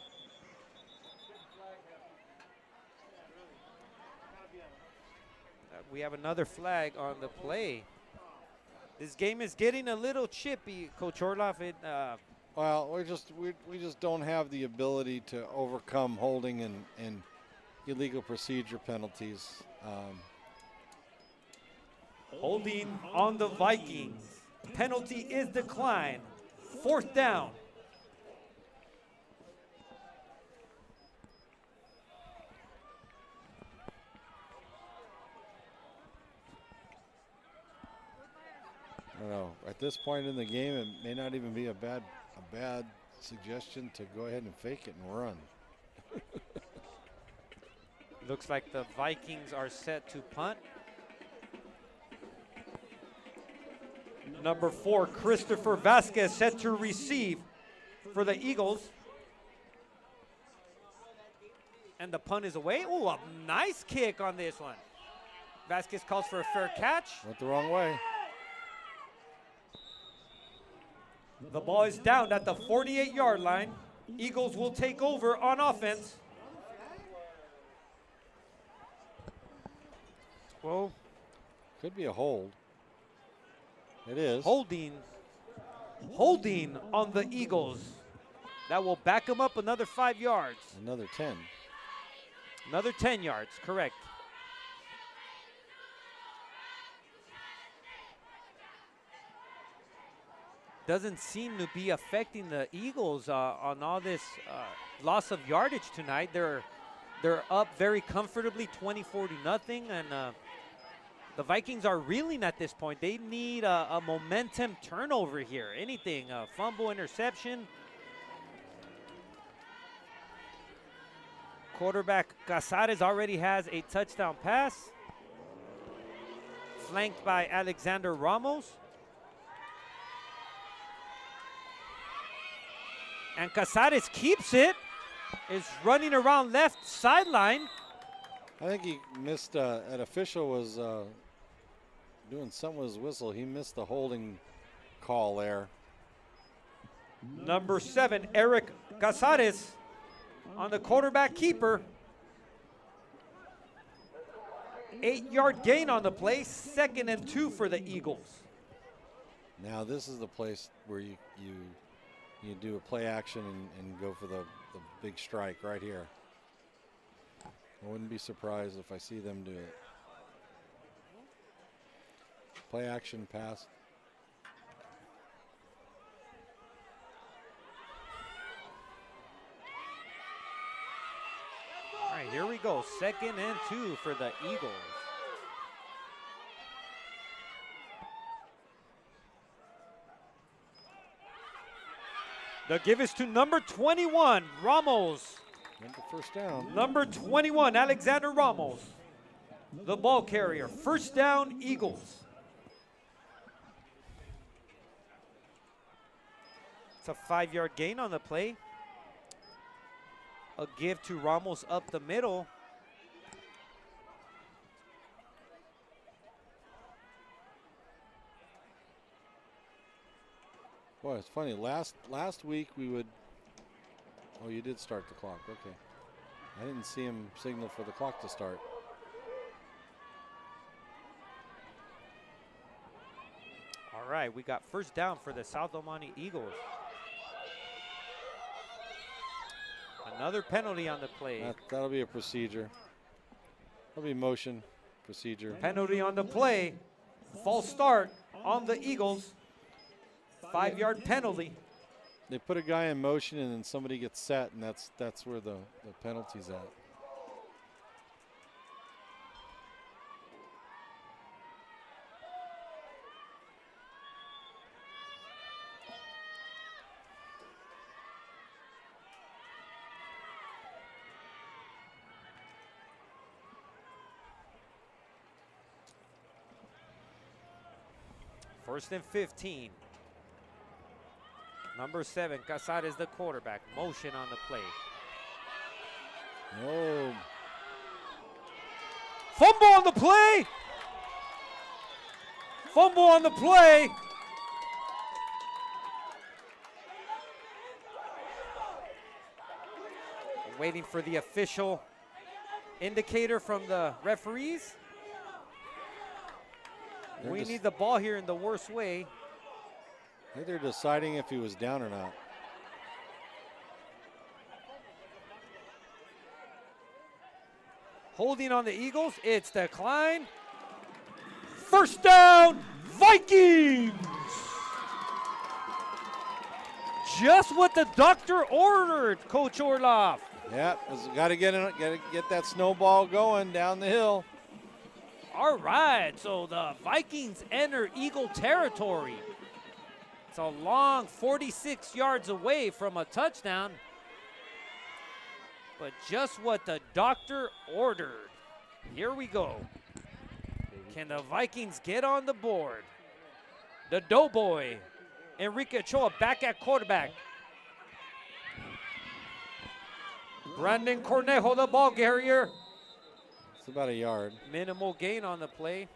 We have another flag on the play. This game is getting a little chippy, Coach Orloff. Well, we just don't have the ability to overcome holding and illegal procedure penalties. Holding on the Vikings. Penalty is declined. 4th down. I don't know. At this point in the game, it may not even be a bad suggestion to go ahead and fake it and run. Looks like the Vikings are set to punt. Number 4, Christopher Vasquez, set to receive for the Eagles. And the punt is away. Ooh, a nice kick on this one. Vasquez calls for a fair catch. Went the wrong way. The ball is down at the 48-yard line. Eagles will take over on offense. Well, could be a hold. It is. Holding on the Eagles. That will back them up another 5 yards. Another 10. Another 10 yards, correct. Doesn't seem to be affecting the Eagles on all this loss of yardage tonight. They're up very comfortably, 20-40-0, and The Vikings are reeling at this point. They need a momentum turnover here. Anything, a fumble, interception. Quarterback Casares already has a touchdown pass. Flanked by Alexander Ramos. And Casares keeps it. Is running around left sideline. I think he missed, an official was doing something with his whistle. He missed the holding call there. Number 7, Eric Casares on the quarterback keeper. 8-yard gain on the play, 2nd and 2 for the Eagles. Now this is the place where you do a play action and go for the big strike right here. I wouldn't be surprised if I see them do it. Play action pass. All right, here we go. 2nd and 2 for the Eagles. The give is to number 21, Ramos. Went to first down. Number 21, Alexander Ramos. The ball carrier. First down, Eagles. It's a 5-yard gain on the play. A give to Ramos up the middle. Boy, it's funny. Last week we would. Oh, you did start the clock. Okay. I didn't see him signal for the clock to start. All right, we got first down for the South Omani Eagles. Another penalty on the play. That'll be a procedure. That'll be motion procedure. Penalty on the play. False start on the Eagles. 5-yard penalty. They put a guy in motion and then somebody gets set, and that's where the penalty's at. First and 15. Number 7, Casares the quarterback. Motion on the play. Oh. Fumble on the play. Fumble on the play. Waiting for the official indicator from the referees. We need the ball here in the worst way. I think they're deciding if he was down or not. Holding on the Eagles, it's declined. First down, Vikings! Just what the doctor ordered, Coach Orloff. Yeah, got to get that snowball going down the hill. All right, so the Vikings enter Eagle territory. It's a long 46 yards away from a touchdown. But just what the doctor ordered. Here we go. Can the Vikings get on the board? The doughboy, Enrique Ochoa, back at quarterback. Brandon Cornejo, the ball carrier. It's about a yard. Minimal gain on the play.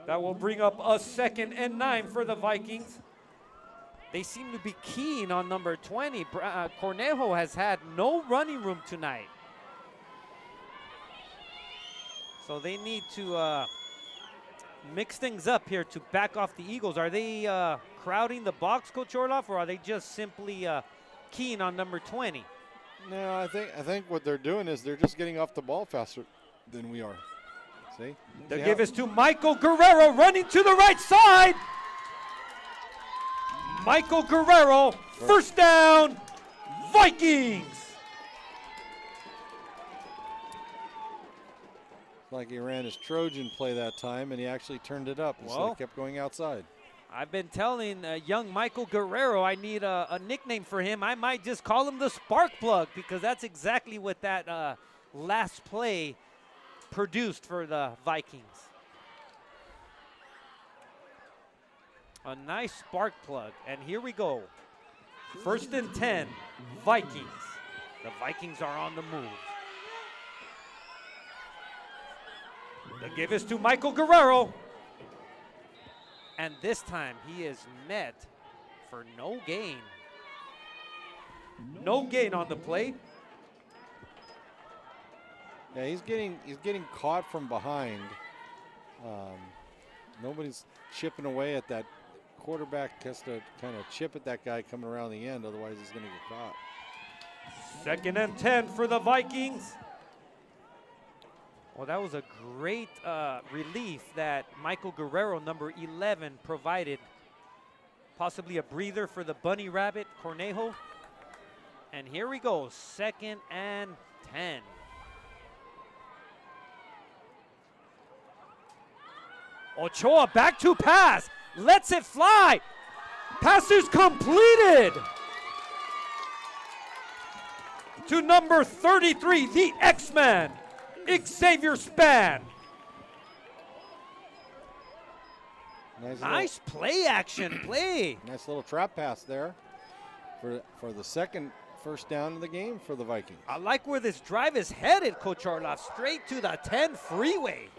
That will bring up a 2nd and 9 for the Vikings. They seem to be keen on number 20. Cornejo has had no running room tonight. So they need to mix things up here to back off the Eagles. Are they crowding the box, Coach Orloff, or are they just simply keen on number 20? No, I think what they're doing is they're just getting off the ball faster than we are. See? The give is to Michael Guerrero running to the right side. Michael Guerrero, first down, Vikings. like he ran his Trojan play that time, and he actually turned it up instead of kept going outside. I've been telling young Michael Guerrero I need a nickname for him. I might just call him the Spark Plug, because that's exactly what that last play produced for the Vikings. A nice spark plug, and here we go. 1st and 10, Vikings. The Vikings are on the move. The give is to Michael Guerrero. And this time he is met for no gain. No gain on the play. Yeah, he's getting caught from behind. Nobody's chipping away at that. Quarterback has to kind of chip at that guy coming around the end, otherwise he's going to get caught. 2nd and 10 for the Vikings. Well, that was a great relief that Michael Guerrero, number 11, provided. Possibly a breather for the bunny rabbit, Cornejo. And here we go, 2nd and 10. Ochoa back to pass. Lets it fly. Pass is completed to number 33, the X-Man, Xavier Span. Nice play action play. Nice little trap pass there for the second first down of the game for the Vikings. I like where this drive is headed, Coach Orloff, straight to the 10 freeway.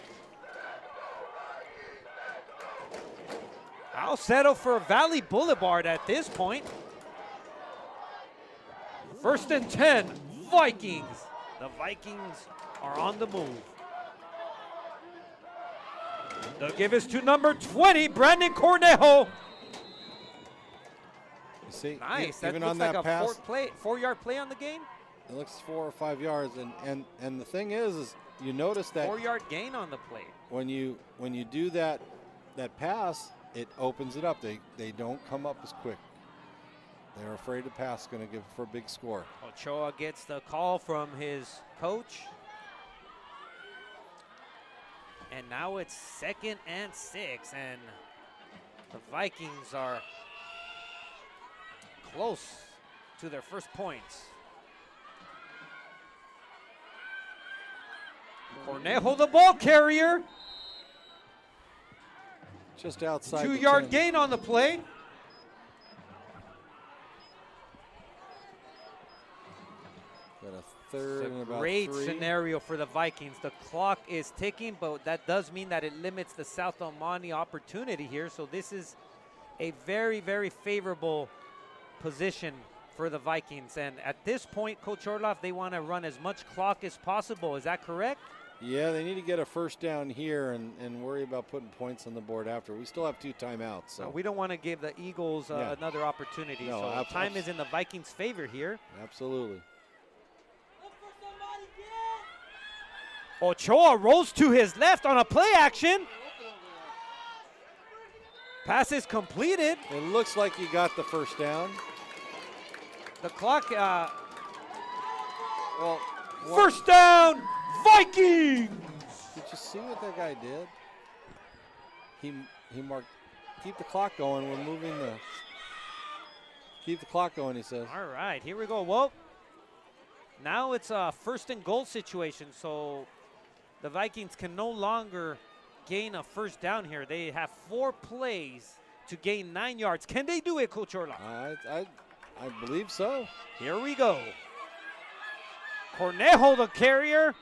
I'll settle for Valley Boulevard at this point. 1st and 10, Vikings. The Vikings are on the move. The give is to number 20, Brandon Cornejo. You see, Nice. Even that on looks that like pass, a 4-yard play on the game. it looks 4 or 5 yards, and the thing is you notice that 4-yard gain on the play. when you do that pass, it opens it up. They don't come up as quick. They're afraid the pass is going to give for a big score. Ochoa gets the call from his coach. And now it's 2nd and 6, and the Vikings are close to their first points. Cornejo, the ball carrier. Just outside. 2-yard gain on the play. Got a third and about Great 3. scenario for the Vikings. The clock is ticking, but that does mean that it limits the South El Monte opportunity here. So this is a very, very favorable position for the Vikings. And at this point, Coach Orloff, they want to run as much clock as possible. Is that correct? Yeah, they need to get a first down here and worry about putting points on the board after. We still have 2 timeouts. So We don't want to give the Eagles another opportunity. No, so time is in the Vikings' favor here. Absolutely. Ochoa rolls to his left on a play action. Pass is completed. It looks like he got the first down. The clock, Well, first down, Vikings! did you see what that guy did? He marked, keep the clock going. We're moving the, keep the clock going, he says. All right, here we go. Well, now it's a 1st and goal situation, so the Vikings can no longer gain a first down here. They have 4 plays to gain 9 yards. Can they do it, Coach Orloff? I believe so. Here we go. Cornejo, the carrier,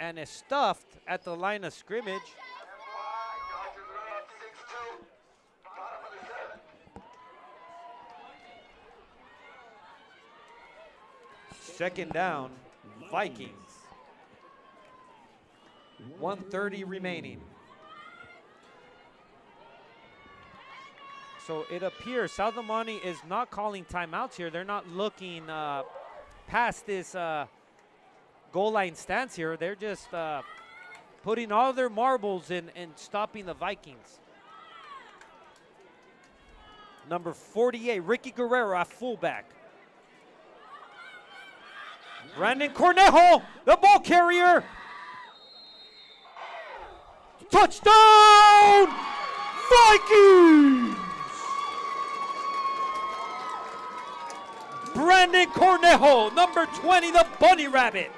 and is stuffed at the line of scrimmage. Second down, Vikings. 1:30 remaining. So it appears South El Monte is not calling timeouts here. They're not looking past this goal line stance here. They're just putting all their marbles in and stopping the Vikings. Number 48, Ricky Guerrero at fullback. Brandon Cornejo, the ball carrier. Touchdown, Vikings! Brandon Cornejo, number 20, the Bunny Rabbit.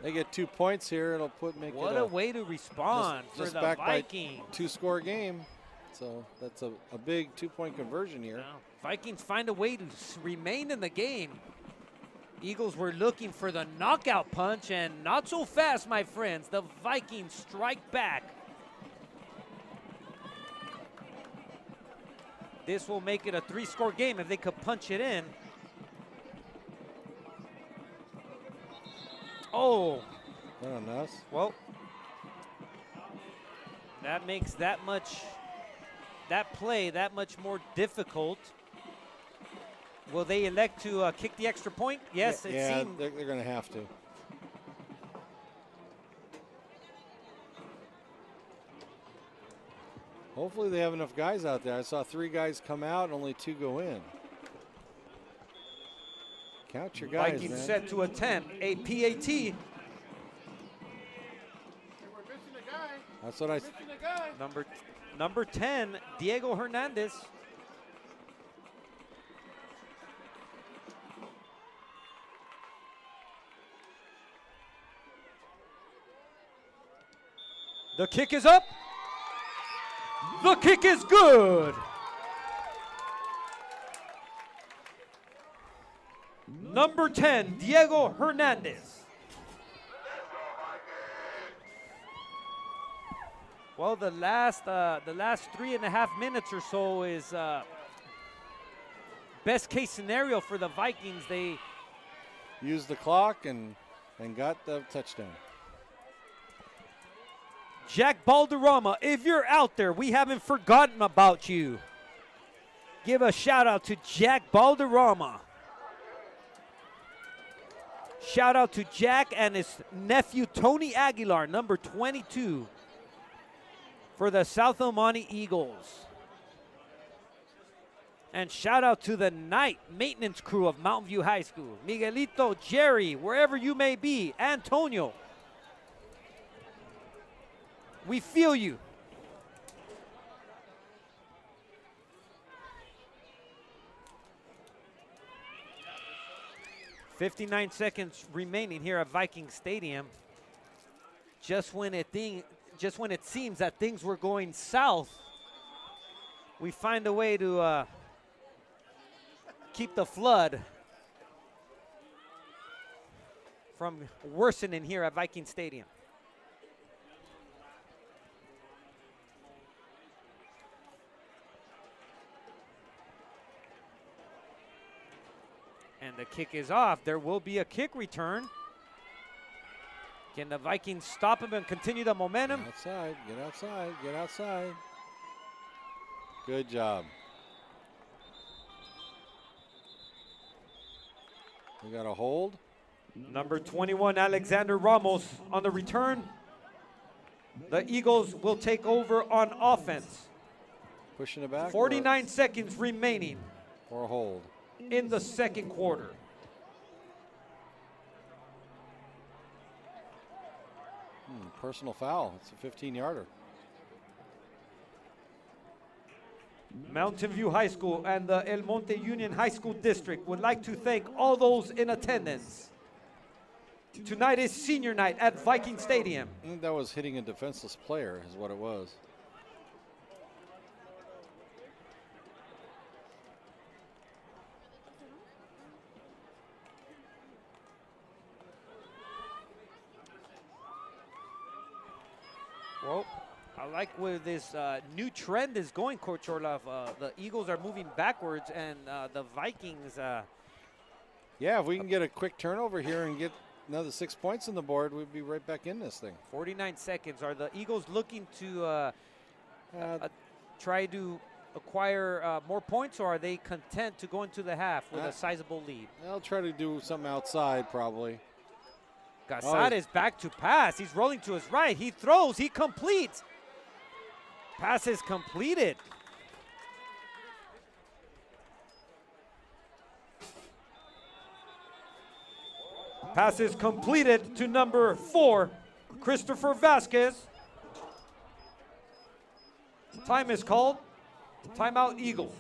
They get 2 points here. It'll make What it a way to respond for just the back Vikings. by 2-score game. So that's a big 2-point conversion here. Now, Vikings find a way to remain in the game. Eagles were looking for the knockout punch, and not so fast, my friends. The Vikings strike back. This will make it a 3-score game if they could punch it in. Oh. Well, that makes that play that much more difficult. Will they elect to kick the extra point? Yes, it seems. They're going to have to. Hopefully they have enough guys out there. I saw 3 guys come out and only 2 go in. Count your guys, Vikings man. set to attempt a PAT. We're missing a guy. That's what I Missing a guy. Number 10, Diego Hernandez. The kick is up. The kick is good. Number 10, Diego Hernandez. Well, the last 3.5 minutes or so is best case scenario for the Vikings. They used the clock and got the touchdown. Jack Balderrama, if you're out there, we haven't forgotten about you. Give a shout out to Jack Balderrama. Shout out to Jack and his nephew Tony Aguilar, number 22, for the South El Monte Eagles. And shout out to the night maintenance crew of Mountain View High School. Miguelito, Jerry, wherever you may be, Antonio. We feel you. "59 seconds remaining here at Viking Stadium. Just when it seems that things were going south, we find a way to keep the flood from worsening here at Viking Stadium. And the kick is off. There will be a kick return. Can the Vikings stop him and continue the momentum? Get outside, get outside, get outside. Good job. We got a hold. Number 21, Alexander Ramos on the return. The Eagles will take over on offense. Pushing it back. 49 seconds remaining Or a hold. in the second quarter. Personal foul. It's a 15-yarder. Mountain View High School and the El Monte Union High School District would like to thank all those in attendance. Tonight is senior night at Viking Stadium. I think that was hitting a defenseless player is what it was. Well, I like where this new trend is going, Coach Orlov. The Eagles are moving backwards, and the Vikings. Yeah, if we can get a quick turnover here and get another 6 points on the board, we'd be right back in this thing. 49 seconds. Are the Eagles looking to try to acquire more points, or are they content to go into the half with a sizable lead? They'll try to do something outside, probably. Casares back to pass. He's rolling to his right. He throws. He completes. Pass is completed. Pass is completed to number 4, Christopher Vasquez. Time is called. Timeout, Eagles.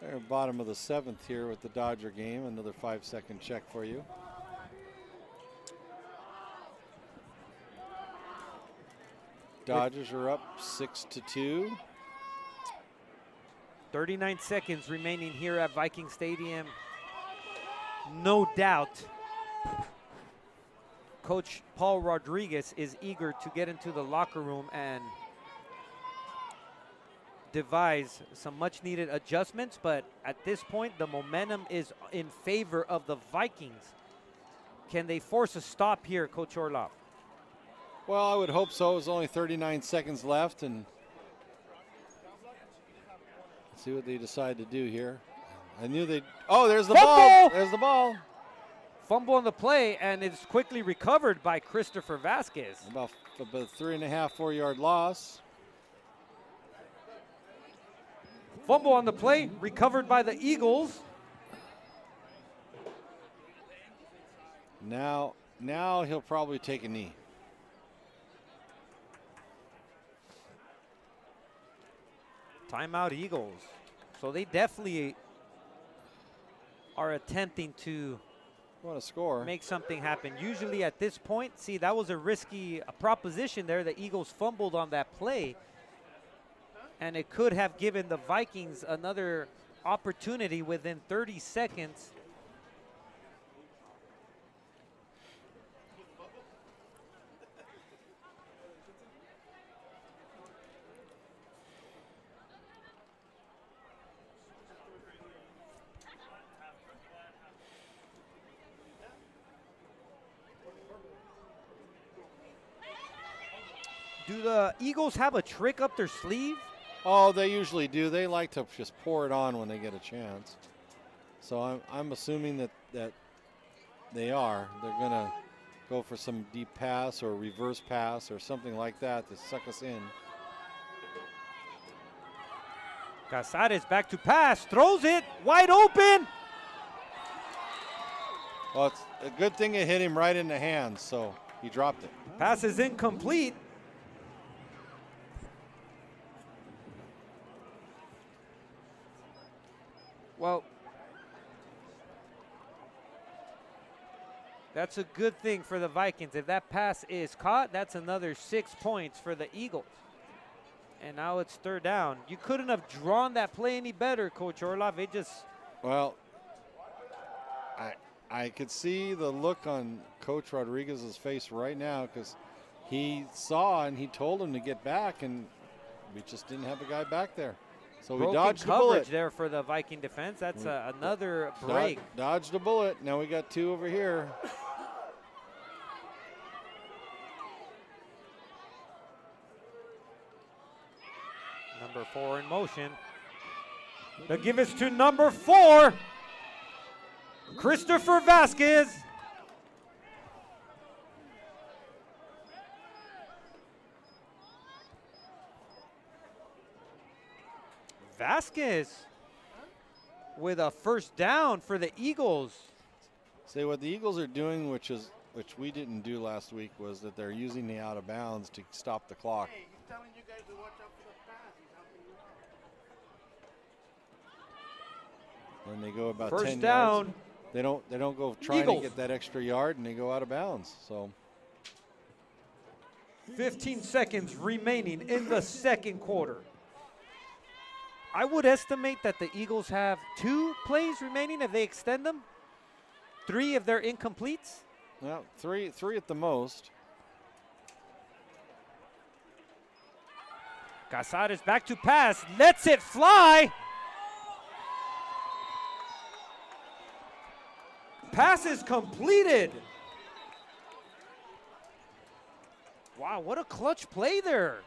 They're bottom of the 7th here with the Dodger game. Another 5-second check for you. Dodgers are up 6-2. 39 seconds remaining here at Viking Stadium. No doubt, Coach Paul Rodriguez is eager to get into the locker room and devise some much needed adjustments, but at this point the momentum is in favor of the Vikings. Can they force a stop here, Coach Orloff? Well, I would hope so. There's only 39 seconds left, and let's see what they decide to do here. I knew they'd, oh, there's the ball. There's the ball. Fumble on the play, and it's quickly recovered by Christopher Vasquez. About 3.5, 4 yard loss. Fumble on the play, recovered by the Eagles. Now he'll probably take a knee. Timeout, Eagles. So they definitely are attempting to score. Make something happen. Usually at this point, see, that was a risky proposition there. The Eagles fumbled on that play, and it could have given the Vikings another opportunity within 30 seconds. Do the Eagles have a trick up their sleeve? Oh, they usually do. They like to just pour it on when they get a chance. So I'm assuming that they are. They're going to go for some deep pass or reverse pass or something like that to suck us in. Casares back to pass, throws it, wide open. Well, it's a good thing it hit him right in the hands, so he dropped it. Pass is incomplete. Well, that's a good thing for the Vikings. If that pass is caught, that's another 6 points for the Eagles. And now it's third down. You couldn't have drawn that play any better, Coach Orloff. It just... Well, I could see the look on Coach Rodriguez's face right now because he saw and he told him to get back, and we just didn't have a guy back there. So we dodged the bullet there for the Viking defense. That's another break. Dodged a bullet. Now we got 2 over here. Number 4 in motion. They'll give us to number 4, Christopher Vasquez. Vasquez with a first down for the Eagles. See, what the Eagles are doing, which we didn't do last week, was that they're using the out of bounds to stop the clock. Hey, he's telling you guys to watch out for the pass. He's helping you out. When they go about first 10 down. Yards, they don't go trying Eagles. to get that extra yard, and they go out of bounds. So 15 seconds remaining in the second quarter. I would estimate that the Eagles have 2 plays remaining if they extend them. 3 if they're incompletes. well, three at the most. Casares back to pass, lets it fly. Pass is completed. Wow, what a clutch play there.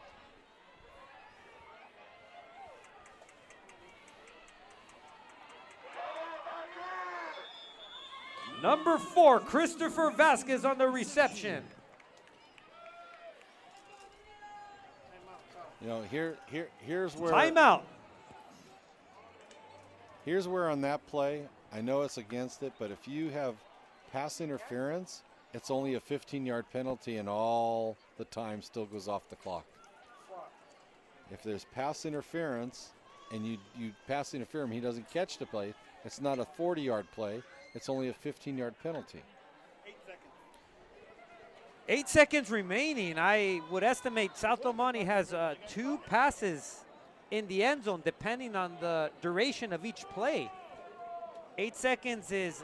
Number 4, Christopher Vasquez on the reception. You know, here's where Timeout. Here's where on that play, I know it's against it, but if you have pass interference, it's only a 15-yard penalty and all the time still goes off the clock. If there's pass interference and you pass interfere him, he doesn't catch the play, it's not a 40-yard play, it's only a 15-yard penalty. 8 seconds remaining. I would estimate South Omani has 2 passes in the end zone depending on the duration of each play. 8 seconds is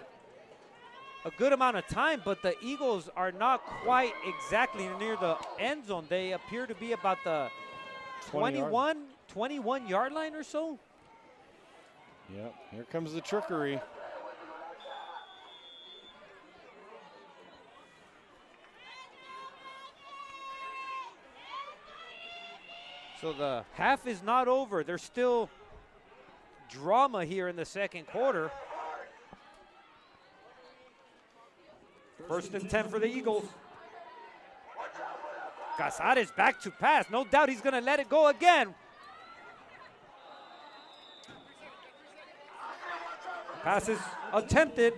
a good amount of time, but the Eagles are not quite exactly near the end zone. They appear to be about the 21 yard line or so. Yep, here comes the trickery. So the half is not over. There's still drama here in the second quarter. First and 10 for the Eagles. Casares back to pass. No doubt he's going to let it go again. Pass is attempted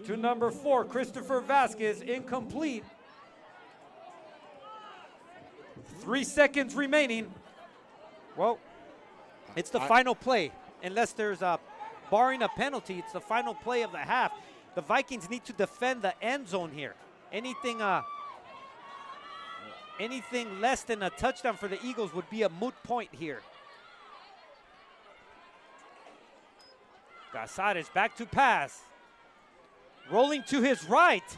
to number 4, Christopher Vasquez, incomplete. 3 seconds remaining. Well, it's the final play. Unless there's barring a penalty, it's the final play of the half. The Vikings need to defend the end zone here. Anything less than a touchdown for the Eagles would be a moot point here. Casares back to pass. Rolling to his right.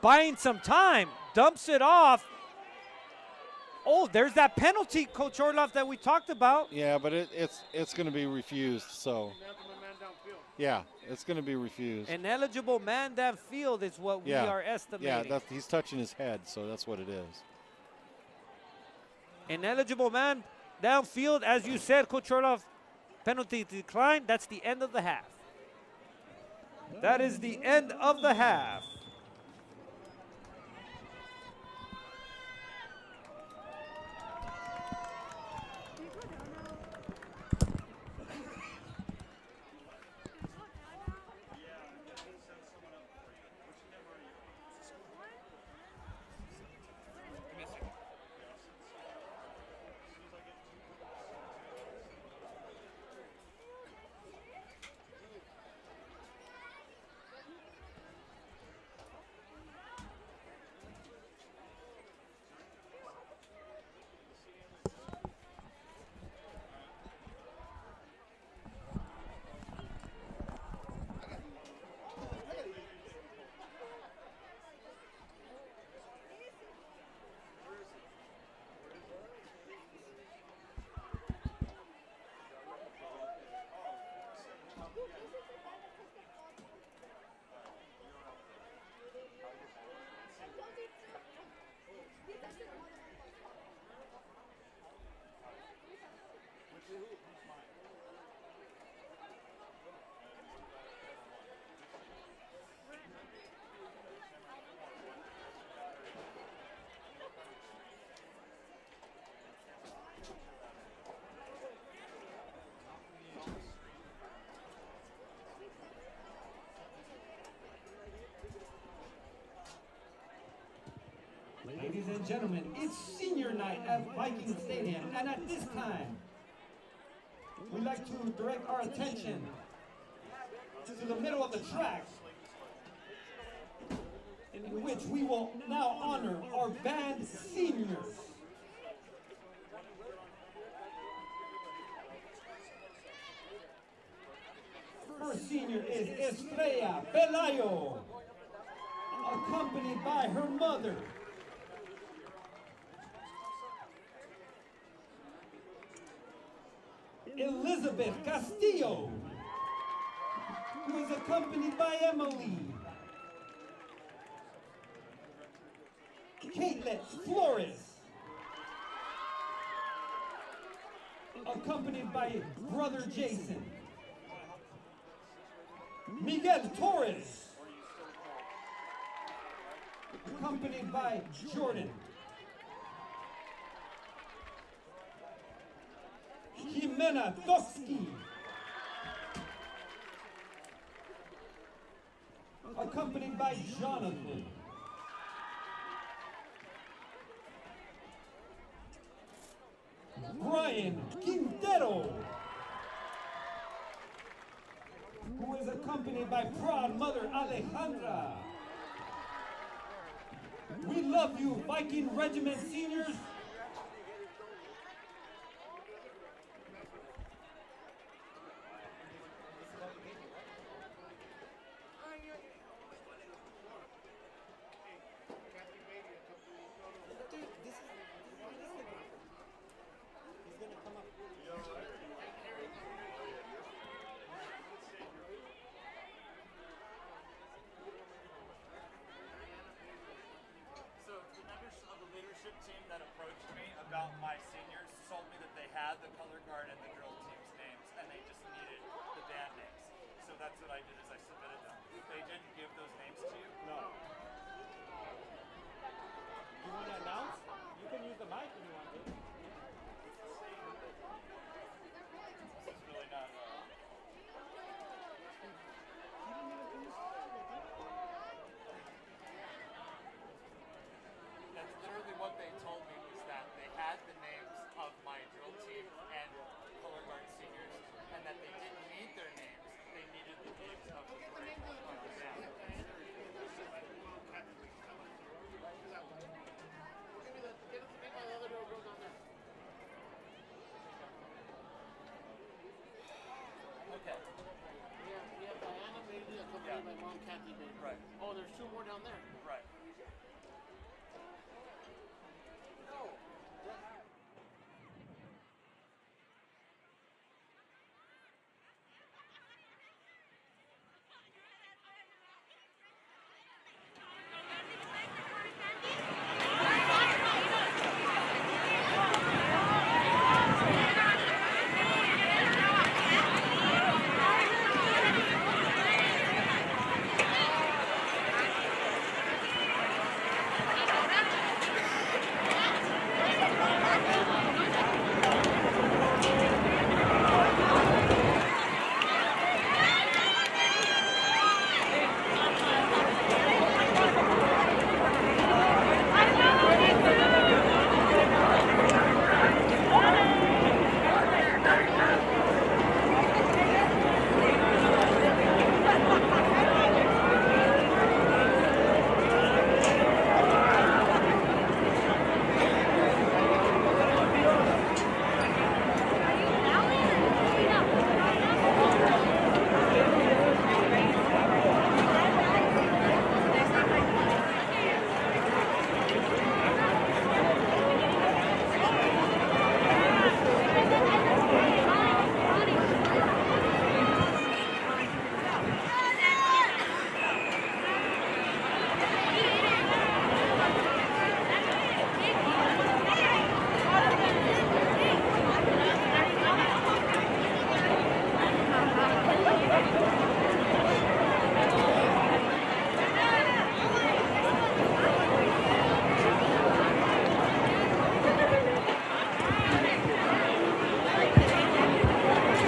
Buying some time. Dumps it off. Oh, there's that penalty, Coach Orloff, that we talked about. Yeah, but it's going to be refused, so. Yeah, it's going to be refused. An eligible man downfield is what we are estimating. Yeah, he's touching his head, so that's what it is. An eligible man downfield, as you said, Coach Orloff, penalty declined. That's the end of the half. That is the end of the half. Ladies and gentlemen, it's senior night at Viking Stadium, and at this time, we'd like to direct our attention to the middle of the track, in which we will now honor our band seniors. First senior is Estrella Pelayo, accompanied by her mother. Elizabeth Castillo, who is accompanied by Emily. Caitlin Flores, accompanied by brother Jason. Miguel Torres, accompanied by Jordan. Jimena Toski, accompanied by Jonathan. Brian Quintero, who is accompanied by proud mother Alejandra. We love you, Viking Regiment seniors. Team that approached me about my seniors told me that they had the color guard and the drill team's names and they just needed the band names. So that's what I did is I submitted them. They didn't give those names to you? No. You want to announce? You can use the mic if you want to. It's really not That's literally what they told me was that they had the names of my drill team and color guard seniors, and that they didn't need their names. They needed the names of the band. Okay. We have Diana Bailey accompanied by Mom Kathy Bailey. Right. Oh, there's two more down there. Right.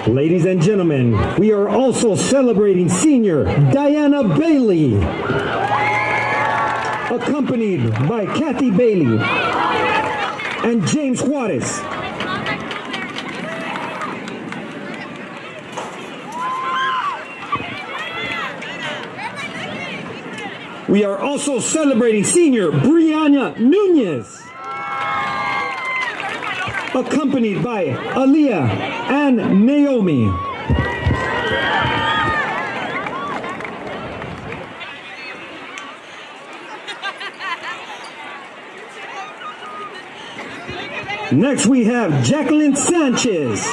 Ladies and gentlemen, we are also celebrating senior Diana Bailey, accompanied by Kathy Bailey and James Juarez. We are also celebrating senior Brianna Nunez, accompanied by Aaliyah and Naomi. Next we have Jacqueline Sanchez,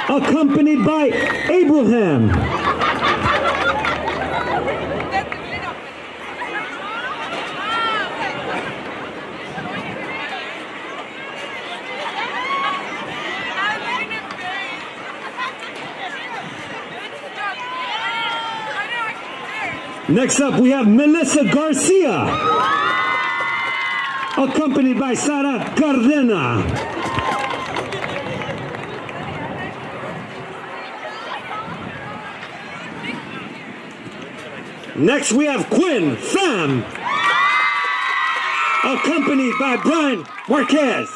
accompanied by Abraham. Next up, we have Melissa Garcia, accompanied by Sara Cardena. Next, we have Quinn Pham, accompanied by Brian Marquez.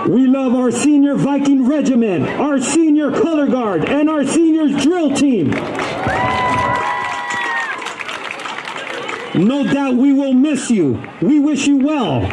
We love our senior Viking regiment, our senior color guard, and our senior drill team. No doubt we will miss you. We wish you well.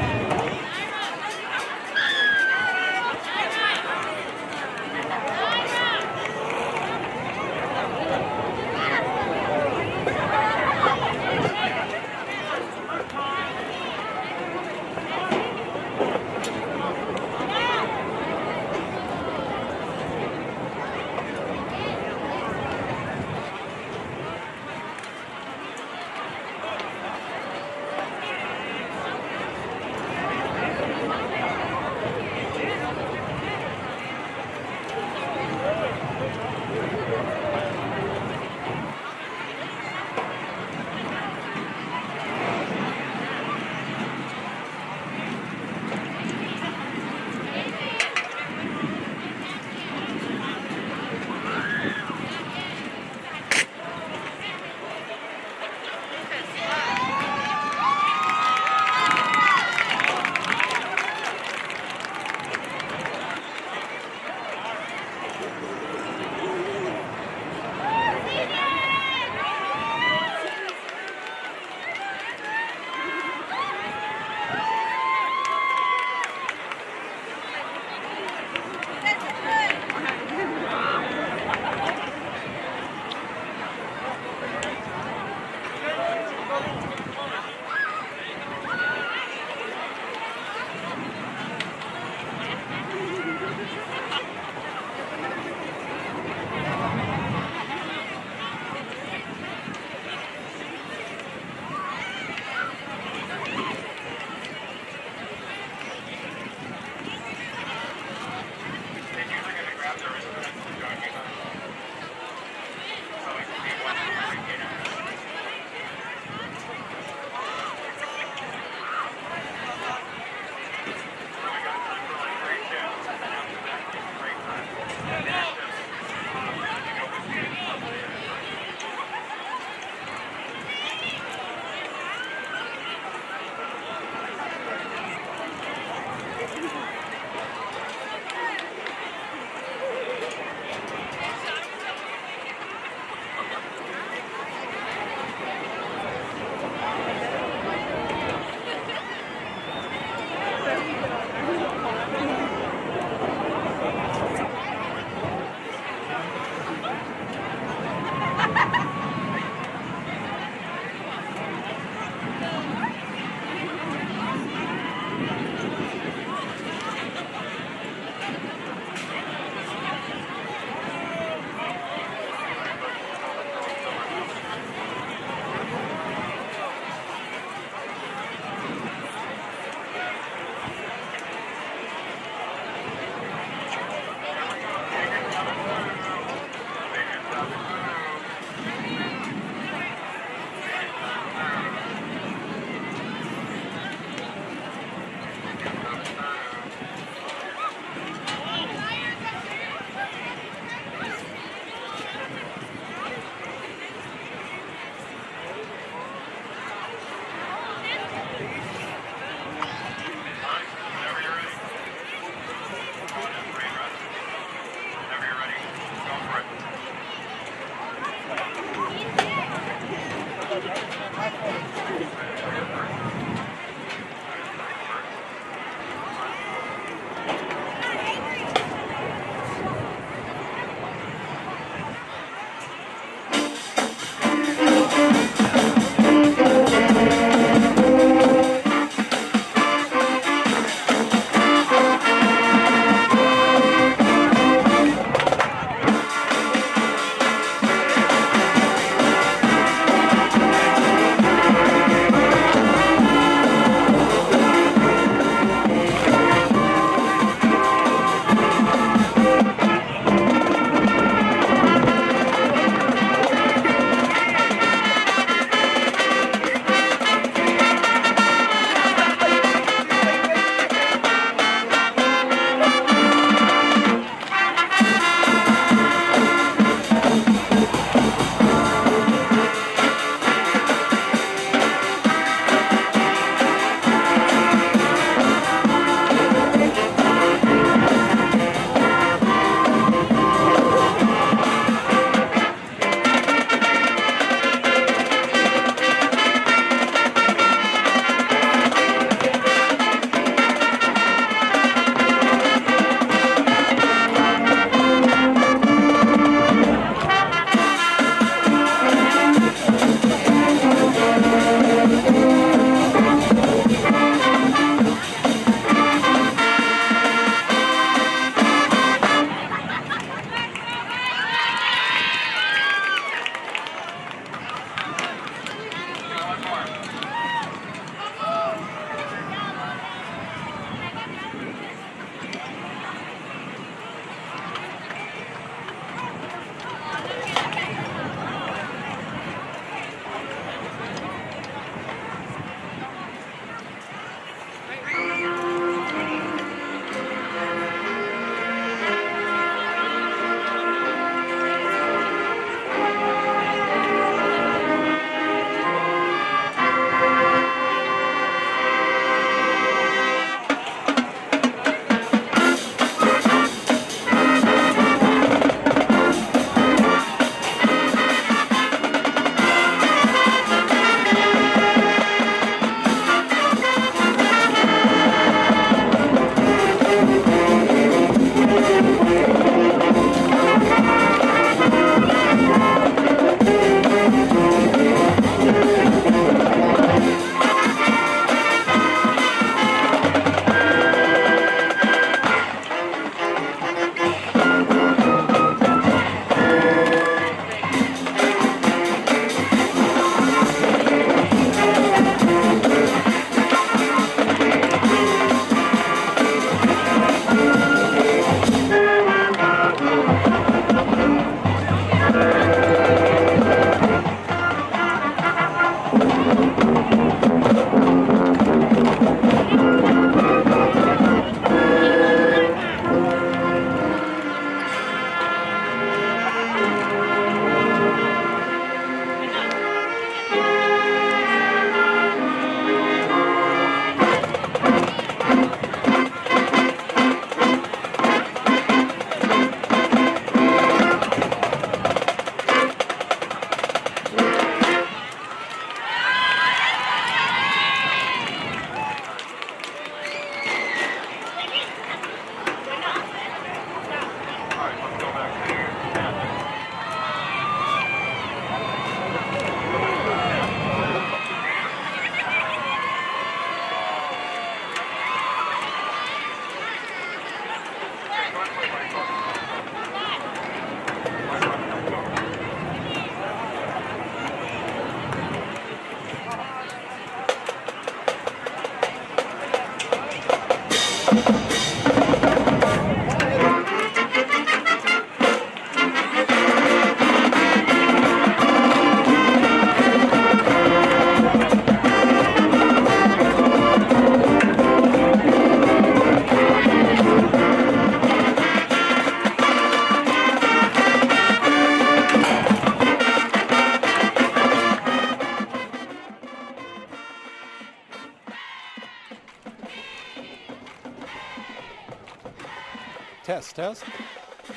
Test, test.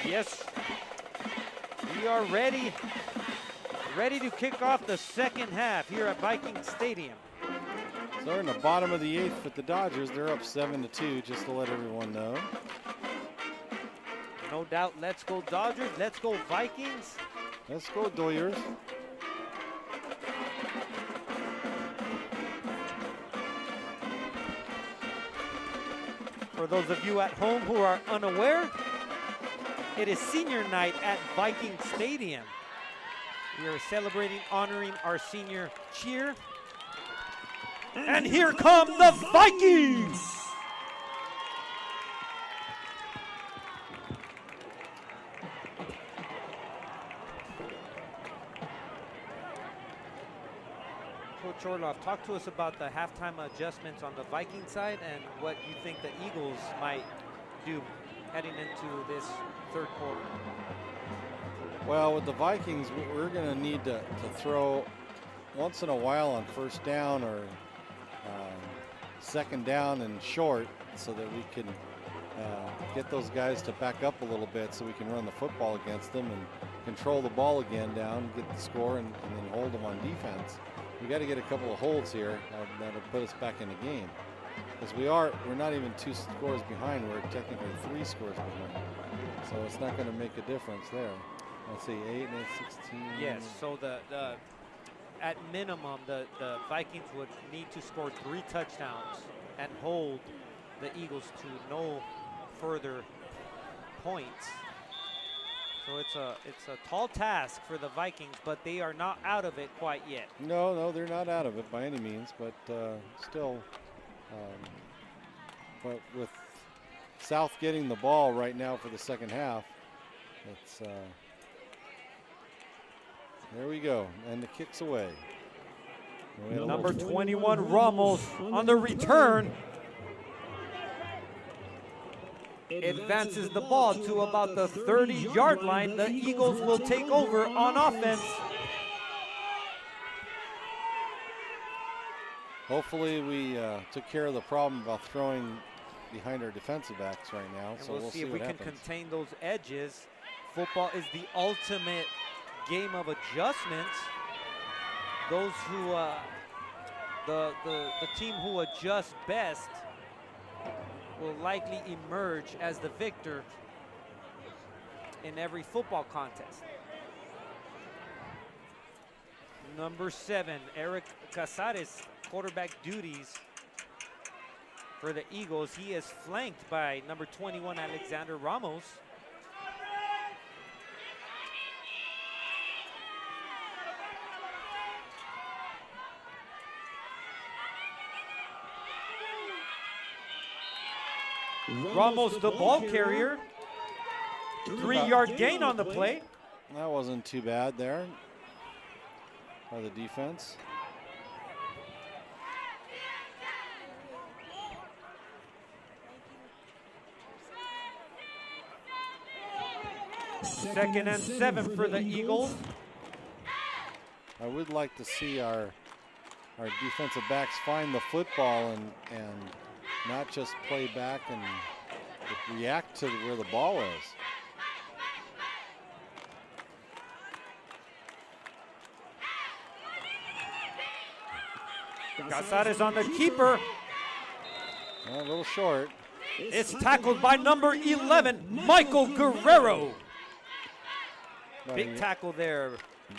Yes, we are ready to kick off the second half here at Viking Stadium. So we're in the bottom of the 8th with the Dodgers. They're up 7-2, just to let everyone know. No doubt, let's go Dodgers, let's go Vikings. Let's go Doyers. For those of you at home who are unaware, it is senior night at Viking Stadium. We are celebrating, honoring our senior cheer. And here come the Vikings! Coach Orloff, talk to us about the halftime adjustments on the Viking side and what you think the Eagles might do heading into this third quarter. Well, with the Vikings, we're going to need to throw once in a while on first down or second down and short so that we can get those guys to back up a little bit so we can run the football against them and control the ball again down, get the score, and then hold them on defense. We got to get a couple of holds here that'll put us back in the game, because we're not even 2 scores behind. We're technically 3 scores behind, so it's not going to make a difference there. Let's see, 8 and 16. Yes, so the at minimum the Vikings would need to score 3 touchdowns and hold the Eagles to no further points. So it's a tall task for the Vikings, but they are not out of it quite yet. No, they're not out of it by any means, but still. But with South getting the ball right now for the second half, it's there we go, and the kick's away. Number 21 Ramos on the return. Advances the ball to about the 30-yard line. The Eagles will take over on offense. Hopefully we took care of the problem about throwing behind our defensive backs right now. And so we'll see if we happens. can contain those edges. Football is the ultimate game of adjustments. Those who, the team who adjusts best will likely emerge as the victor in every football contest. Number 7, Eric Casares, quarterback duties for the Eagles. He is flanked by number 21, Alexander Ramos. Ramos, the ball carrier. 3-yard gain on the play. That wasn't too bad there by the defense. Second and 7 for the Eagles. I would like to see our defensive backs find the football and not just play back and react to where the ball is. Casares on the keeper. A little short. It's tackled by number 11, Michael Guerrero. Big tackle there.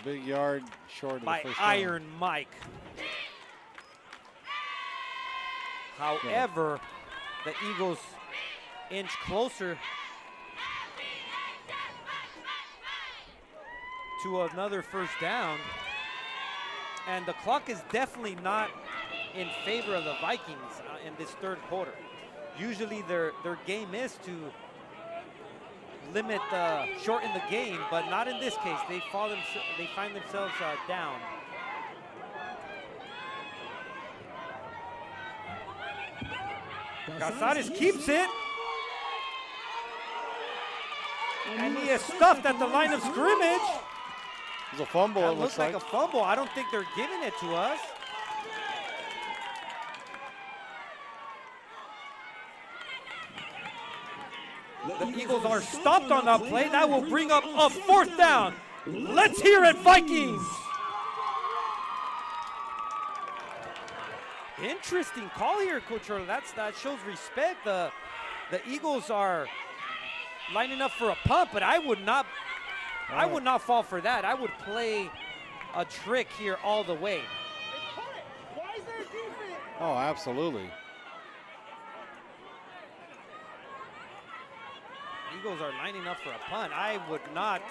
Big yard short of by the first Iron Mike. However, the Eagles inch closer to another first down. And the clock is definitely not in favor of the Vikings in this third quarter. Usually their game is to limit, shorten the game, but not in this case. They find themselves down. Casares keeps it. And he is stuffed at the line of scrimmage. It's a fumble. That it looks like a fumble. I don't think they're giving it to us. The Eagles are stopped on that play. That will bring up a 4th down. Let's hear it, Vikings. Interesting call here, Coach Earl. That shows respect. The Eagles are lining up for a punt, but I would not fall for that. I would play a trick here all the way. Why is there a defense? Oh, absolutely. Eagles are lining up for a punt. I would not.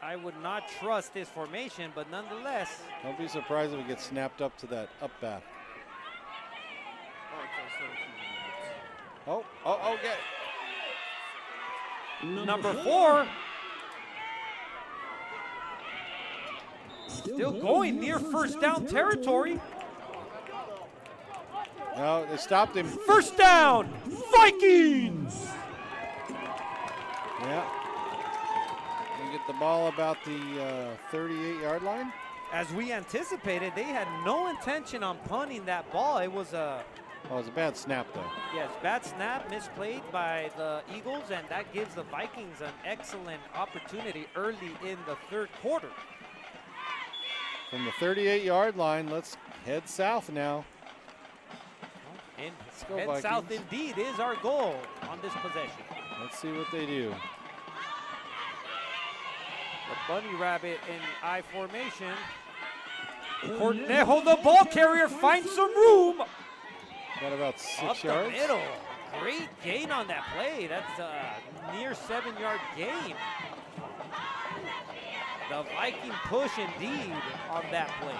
I would not trust this formation, but nonetheless. Don't be surprised if it gets snapped up to that up back. Oh, get it. Number 4. Still going near 1st down territory. No, they stopped him. 1st down, Vikings! Yeah. They get the ball about the 38-yard line. As we anticipated, they had no intention on punting that ball. It was a bad snap, though. yes, bad snap, misplayed by the Eagles, and that gives the Vikings an excellent opportunity early in the 3rd quarter. From the 38-yard line, let's head south now. And go, head Vikings. south indeed is our goal on this possession. Let's see what they do. The bunny rabbit in I formation. Cornejo, the ball carrier, finds some room. Got about Up 6 the yards. middle. Great gain on that play. That's a near 7-yard gain. The Viking push indeed on that play.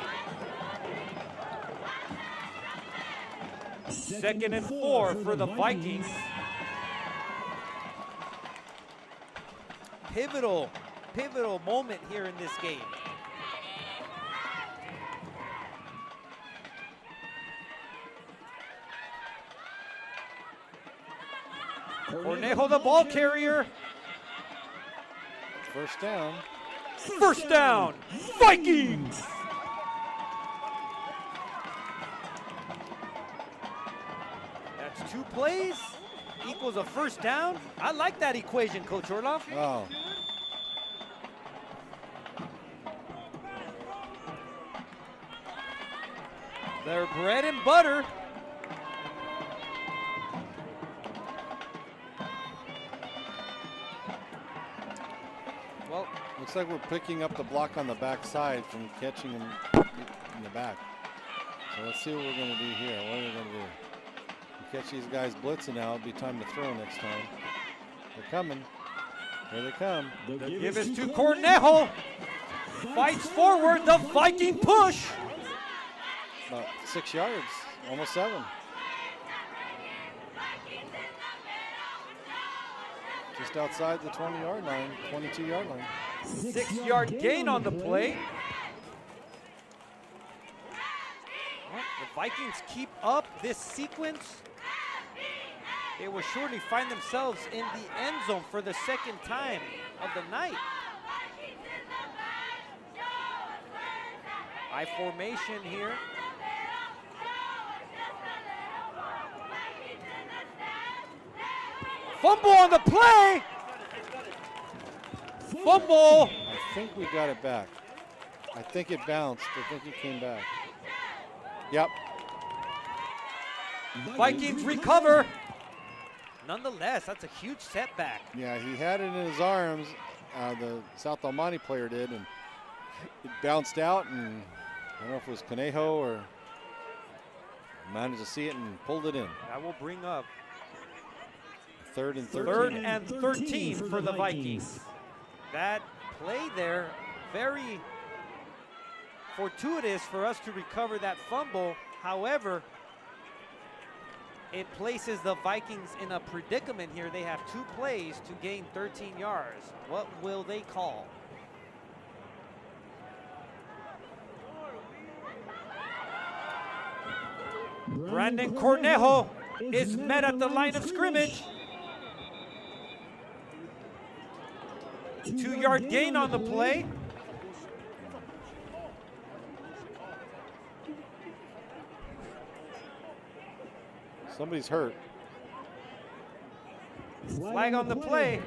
2nd and 4 for the Vikings. Pivotal moment here in this game. Cornejo, the ball carrier. 1st down. 1st down, Vikings! That's 2 plays, equals a 1st down. I like that equation, Coach Orloff. Oh. Their bread and butter. Well, Looks like we're picking up the block on the backside from catching him in the back. So let's see what we're going to do here. What are we going to do? We catch these guys blitzing now. It'll be time to throw next time. They're coming. Here they come. give us to Cornejo. Fights forward, the Viking push. About 6 yards, almost 7. Just outside the 20-yard line, 22-yard line. 6-yard gain on the play. Well, the Vikings keep up this sequence. They will surely find themselves in the end zone for the 2nd time of the night. I formation here. Fumble on the play. Fumble. I think we got it back. I think it bounced. I think it came back. Yep. Vikings recover. Nonetheless, that's a huge setback. Yeah, he had it in his arms. The South El Monte player did, and it bounced out, and I don't know if it was Conejo or managed to see it and pulled it in. That will bring up 3rd and 13. 3rd and 13 for the Vikings. That play there, very fortuitous for us to recover that fumble. However, it places the Vikings in a predicament here. They have 2 plays to gain 13 yards. What will they call? Brandon Cornejo is met at the line of scrimmage. 2-yard gain on the play. Somebody's hurt. Flag on the play.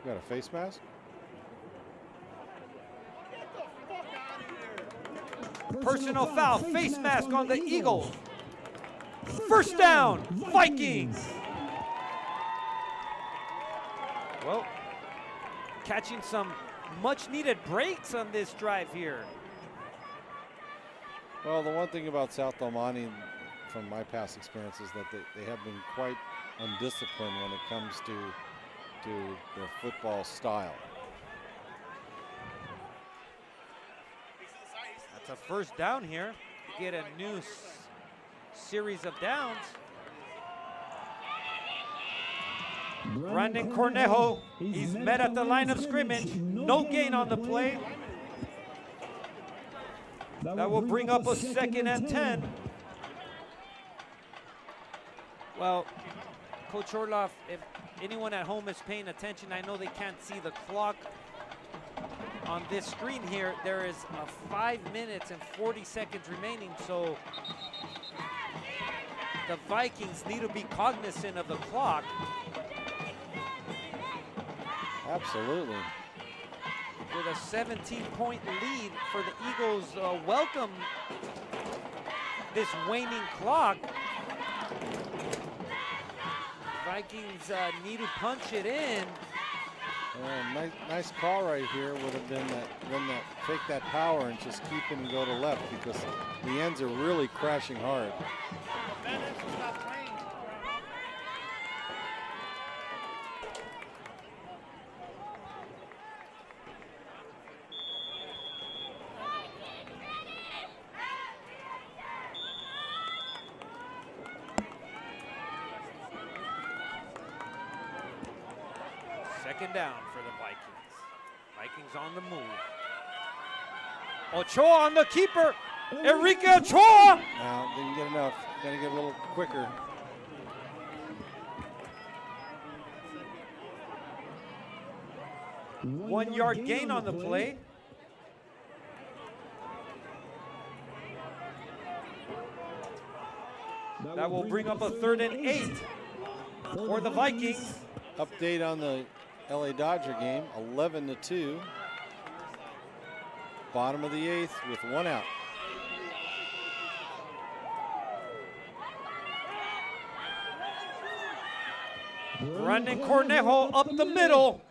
You got a face mask? Personal foul, face mask on the Eagles. First down, Vikings. Well, catching some much needed breaks on this drive here. Well, the one thing about South Del Monte from my past experience is that they have been quite undisciplined when it comes to their football style. That's a first down here. Get a new series of downs. Brandon Cornejo, he's met at the line of scrimmage. No gain on the play. That will bring up a 2nd and 10. Well, Coach Orloff, if anyone at home is paying attention, I know they can't see the clock on this screen here. There is 5 minutes and 40 seconds remaining, so the Vikings need to be cognizant of the clock. Absolutely. With a 17-point lead for the Eagles, welcome this waning clock. Vikings need to punch it in. Nice call right here would have been that fake that power and just keep him and go to left, because the ends are really crashing hard. Second down for the Vikings. Vikings on the move. Ochoa on the keeper. Enrique Ochoa. Now, didn't get enough. Got to get a little quicker. One-yard gain on the play. That will bring up a 3rd and 8 for the Vikings. Update on the LA Dodger game, 11-2. Bottom of the 8th with 1 out. Brandon Cornejo up the middle.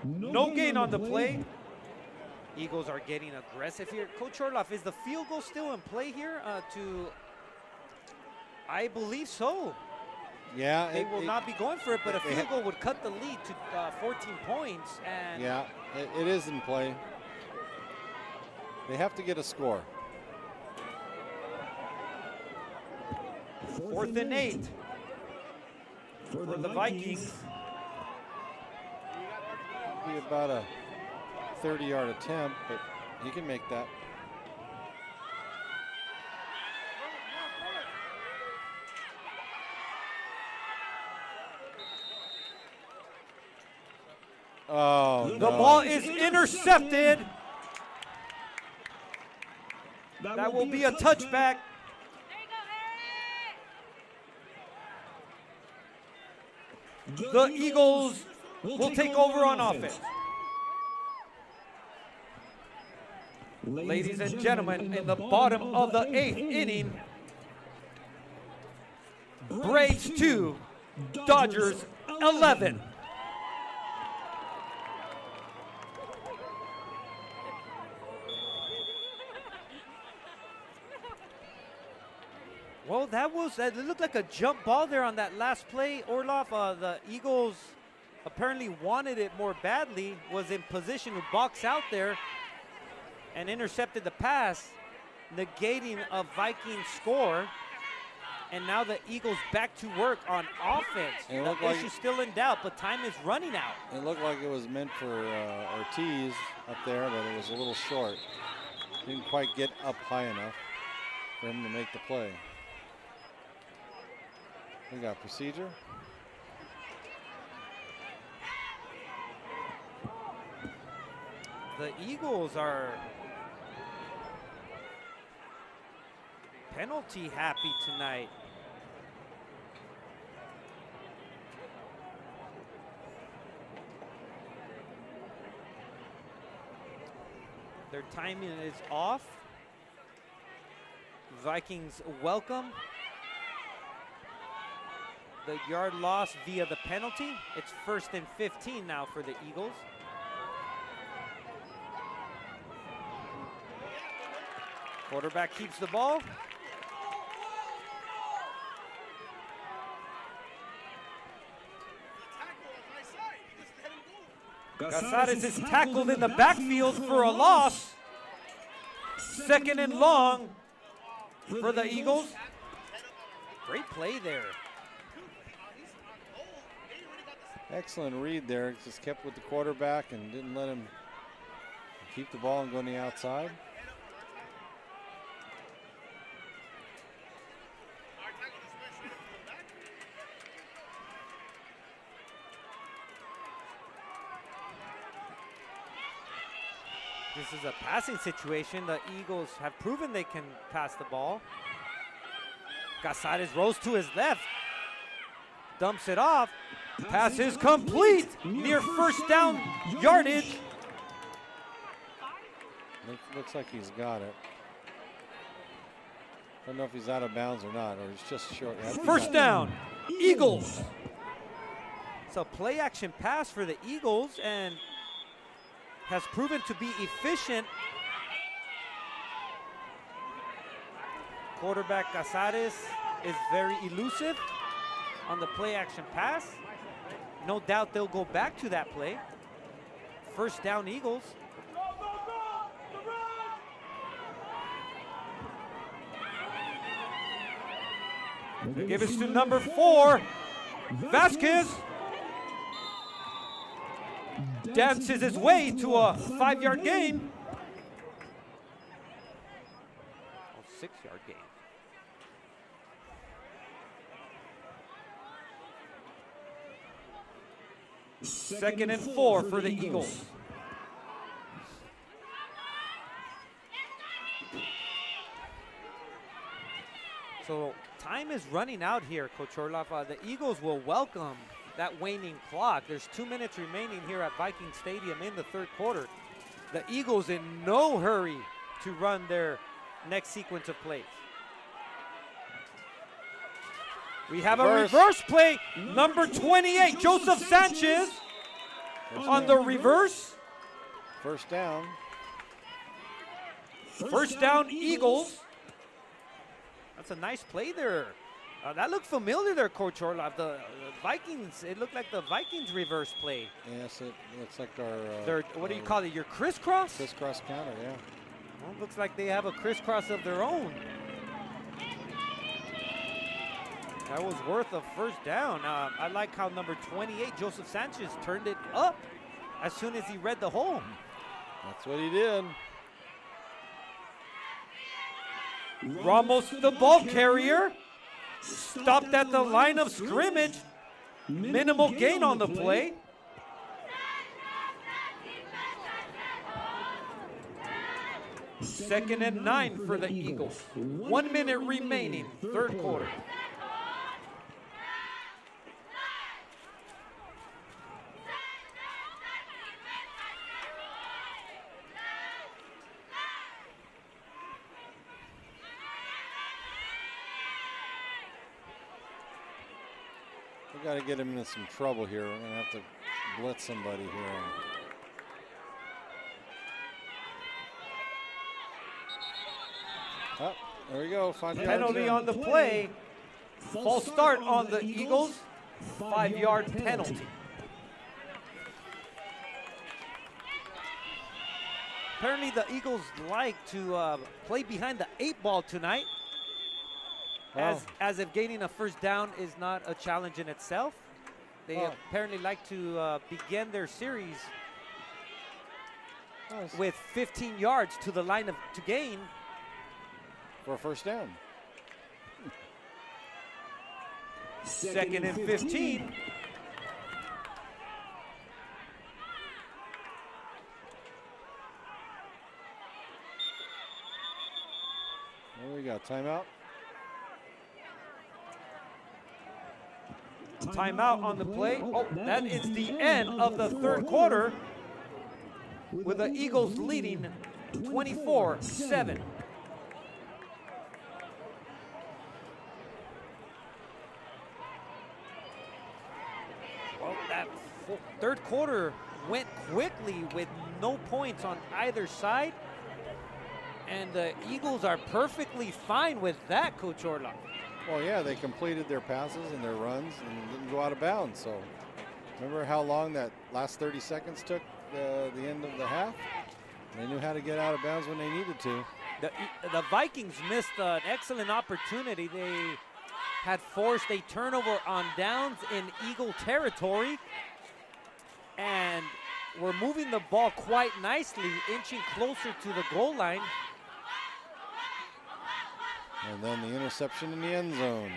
No gain on the play. Eagles are getting aggressive here. Coach Orloff, is the field goal still in play here I believe so. Yeah. They will not be going for it, but a field goal would cut the lead to 14 points. And yeah, it is in play. They have to get a score. 4th and 8 for the Vikings. Be about a 30-yard attempt, but he can make that. Oh, the ball is intercepted. That will be a touchback. The Eagles will take over on offense. Ladies and gentlemen, in the bottom of the 8th inning, Braves 2, Dodgers 11. Well, that looked like a jump ball there on that last play, Orloff. The Eagles apparently wanted it more badly, was in position to box out there and intercepted the pass, negating a Viking score. And now the Eagles back to work on offense. It The looked like issue's still in doubt, but time is running out. it looked like it was meant for Ortiz up there, but it was a little short. Didn't quite get up high enough for him to make the play. We got procedure. The Eagles are penalty happy tonight. Their timing is off. Vikings welcome the yard loss via the penalty. It's 1st and 15 now for the Eagles. Quarterback keeps the ball. Casares is tackled in the backfield for a loss. 2nd and long for the Eagles. Great play there. Excellent read there. Just kept with the quarterback and didn't let him keep the ball and go on the outside. This is a passing situation. The Eagles have proven they can pass the ball. Casares rolls to his left. Dumps it off. Pass is complete. Near 1st down yardage. Looks like he's got it. Don't know if he's out of bounds or not, or he's just short. 1st down, Eagles. So play action pass for the Eagles and has proven to be efficient. Quarterback Casares is very elusive on the play action pass. No doubt they'll go back to that play. 1st down, Eagles. Give us to number 4, Vasquez. Dances his way to a 5-yard gain. Oh, 6-yard gain. Second and 4 for the Eagles. So time is running out here, Coach Orloff. The Eagles will welcome that waning clock. There's 2 minutes remaining here at Viking Stadium in the 3rd quarter. The Eagles in no hurry to run their next sequence of plays. We have a reverse play. Number 28, Joseph Sanchez on the reverse. 1st down. 1st down, Eagles. That's a nice play there. That looked familiar there, Coach Orloff. The Vikings, it looked like the Vikings reverse play. Yes, it looks like our... their, what do you call it, your crisscross? Crisscross counter, yeah. Well, looks like they have a crisscross of their own. That was worth a 1st down. I like how number 28, Joseph Sanchez, turned it up as soon as he read the hole. That's what he did. Ramos, the ball carrier, stopped at the line of scrimmage. Minimal gain on the play. Second and 9 for the Eagles. 1 minute remaining, 3rd quarter. We got to get him into some trouble here. We're going to have to blitz somebody here. Oh, there we go. 5 yards. Penalty on the play. False start on the Eagles. 5-yard penalty. Apparently the Eagles like to play behind the 8 ball tonight. As if gaining a 1st down is not a challenge in itself. They apparently like to begin their series with 15 yards to the line to gain. For a 1st down. 2nd and 15. There we go. Timeout. Timeout on the play. Oh, that is the end of the third quarter, with the Eagles leading 24-7. Well, that third quarter went quickly with no points on either side. And the Eagles are perfectly fine with that, Coach Orloff. Well, yeah, they completed their passes and their runs and didn't go out of bounds. So remember how long that last 30 seconds took the end of the half? They knew how to get out of bounds when they needed to. The Vikings missed an excellent opportunity. They had forced a turnover on downs in Eagle territory and were moving the ball quite nicely, inching closer to the goal line. And then the interception in the end zone.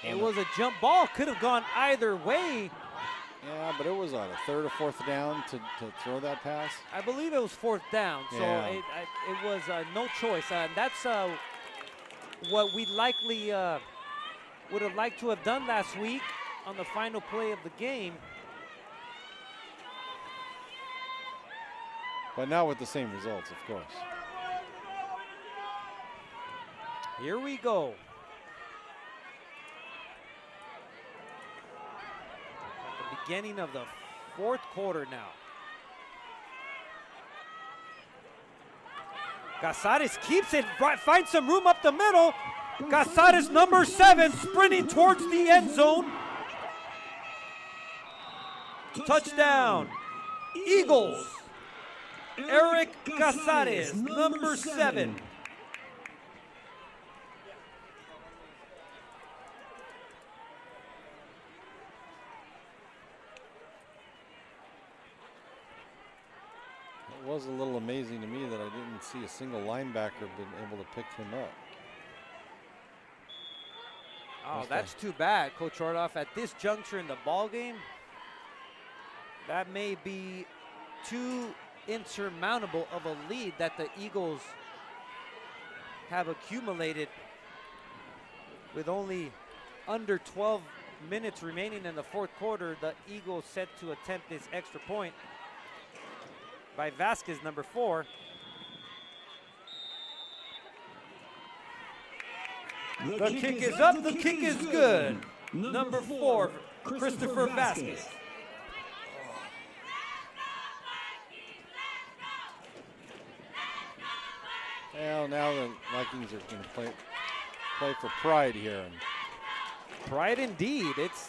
It was a jump ball, could have gone either way. Yeah, but it was on a third or fourth down to throw that pass. I believe it was fourth down, so Yeah. it was no choice. That's what we likely would have liked to have done last week on the final play of the game. But not with the same results, of course. Here we go. At the beginning of the fourth quarter now. Casares keeps it, finds some room up the middle. Casares, number 7, sprinting towards the end zone. Touchdown, Eagles. Eric Casares, number 7. It was a little amazing to me that I didn't see a single linebacker been able to pick him up. Oh, that's too bad, Coach Orloff. At this juncture in the ball game, that may be too insurmountable of a lead that the Eagles have accumulated with only under 12 minutes remaining in the fourth quarter. The Eagles set to attempt this extra point by Vasquez, number 4. The kick is up, the kick is good. Number 4, Christopher Vasquez. Well, now the Vikings are going to play for pride here. Pride indeed. It's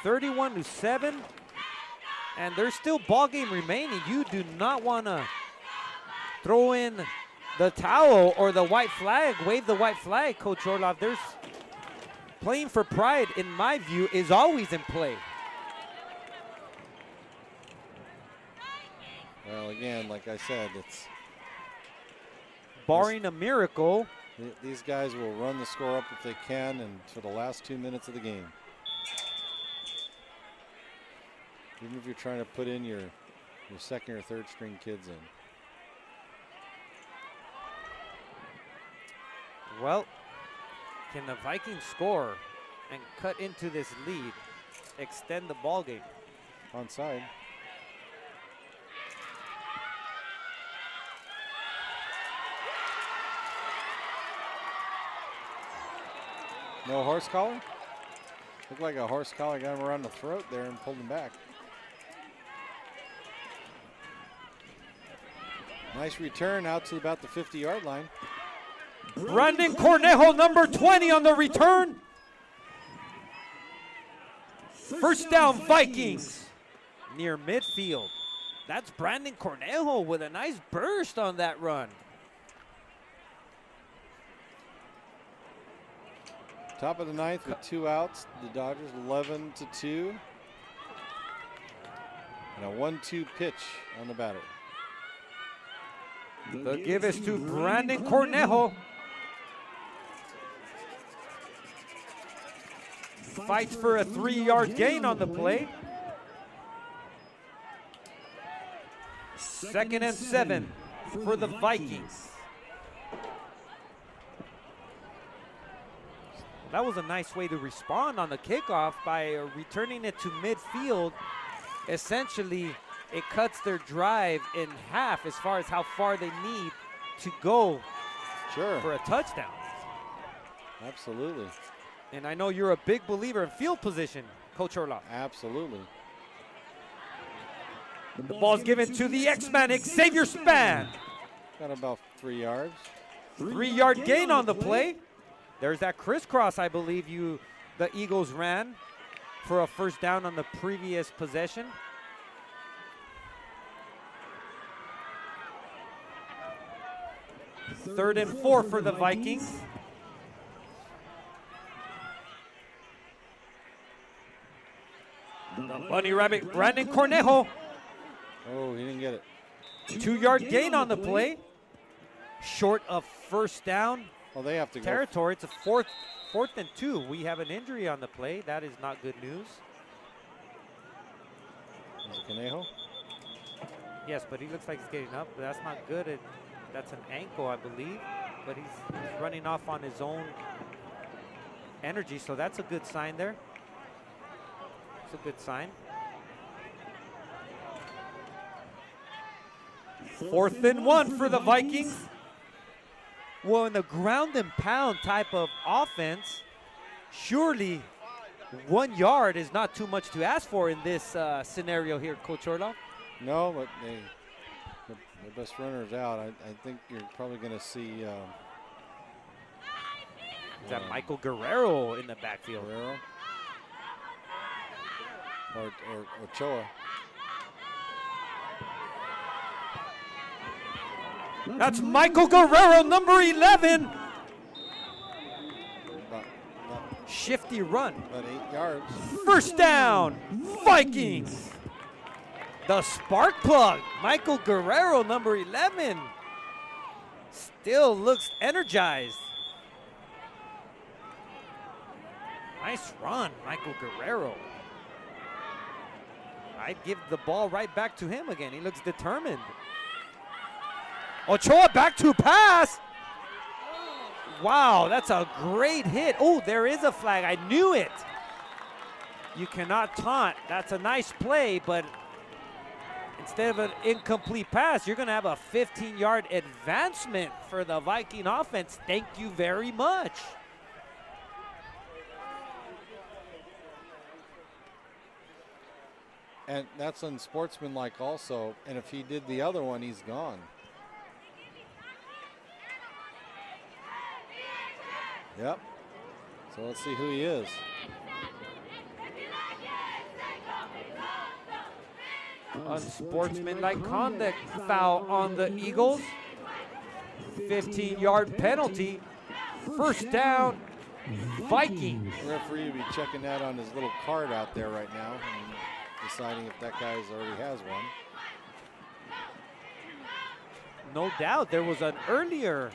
31-7, and there's still ball game remaining. You do not want to throw in the towel or the white flag, wave the white flag, Coach Orloff. There's playing for pride, in my view, is always in play. Well, again, like I said, it's barring a miracle. These guys will run the score up if they can, and for the last 2 minutes of the game. Even if you're trying to put in your second or third string kids in. Well, can the Vikings score and cut into this lead, extend the ball game? Onside. No horse collar? Looked like a horse collar got him around the throat there and pulled him back. Nice return out to about the 50-yard line. Brandon Cornejo, number 20 on the return. First down, Vikings. Near midfield. That's Brandon Cornejo with a nice burst on that run. Top of the ninth with 2 outs. The Dodgers 11-2. And a 1-2 pitch on the batter. The give is to Brandon Cornejo. Fights for a 3-yard gain on the play. 2nd and 7 for the Vikings. That was a nice way to respond on the kickoff by returning it to midfield. Essentially, it cuts their drive in half as far as how far they need to go for a touchdown. Absolutely. And I know you're a big believer in field position, Coach Orloff. Absolutely. The ball's given to the X-Man, Xavier Span. Got about 3 yards. 3-yard gain on the play. There's that crisscross, I believe the Eagles ran for a first down on the previous possession. Third and 4 for the Vikings. The Bunny Rabbit, Brandon Cornejo. Oh, he didn't get it. 2-yard gain on the play. Short of first down Well, they have to territory. It's a fourth and 2. We have an injury on the play. That is not good news. Is it Conejo? Yes, but he looks like he's getting up. But that's not good. That's an ankle, I believe. But he's running off on his own energy, so that's a good sign there. It's a good sign. 4th and 1 for the Vikings. Well, in the ground and pound type of offense, surely 1 yard is not too much to ask for in this scenario here, Coach Orloff. No, but the best runner's out. I think you're probably going to see. Is that Michael Guerrero in the backfield? Guerrero or Ochoa. That's Michael Guerrero, number 11. Shifty run. About 8 yards. First down, Vikings. The spark plug, Michael Guerrero, number 11. Still looks energized. Nice run, Michael Guerrero. I'd give the ball right back to him again. He looks determined. Ochoa back to pass. Wow, that's a great hit. Oh, there is a flag. I knew it. You cannot taunt. That's a nice play, but instead of an incomplete pass, you're going to have a 15-yard advancement for the Viking offense. Thank you very much. And that's unsportsmanlike also. And if he did the other one, he's gone. Yep. So let's see who he is. Unsportsmanlike conduct foul on the Eagles. 15-yard penalty. First down, Vikings. The referee will be checking that on his little card out there right now and deciding if that guy already has one. No doubt there was an earlier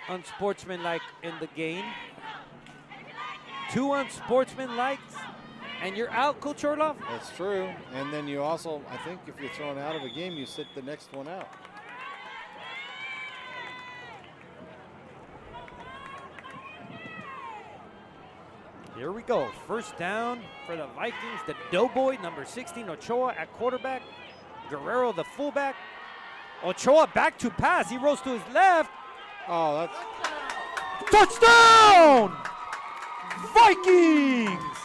unsportsmanlike in the game. 2 unsportsmanlikes, and you're out, Coach Orloff? That's true. And then you also, I think if you're thrown out of a game, you sit the next one out. Here we go. First down for the Vikings. The Doughboy, number 16, Ochoa at quarterback. Guerrero, the fullback. Ochoa back to pass. He rolls to his left. Oh, that's... Touchdown! Vikings!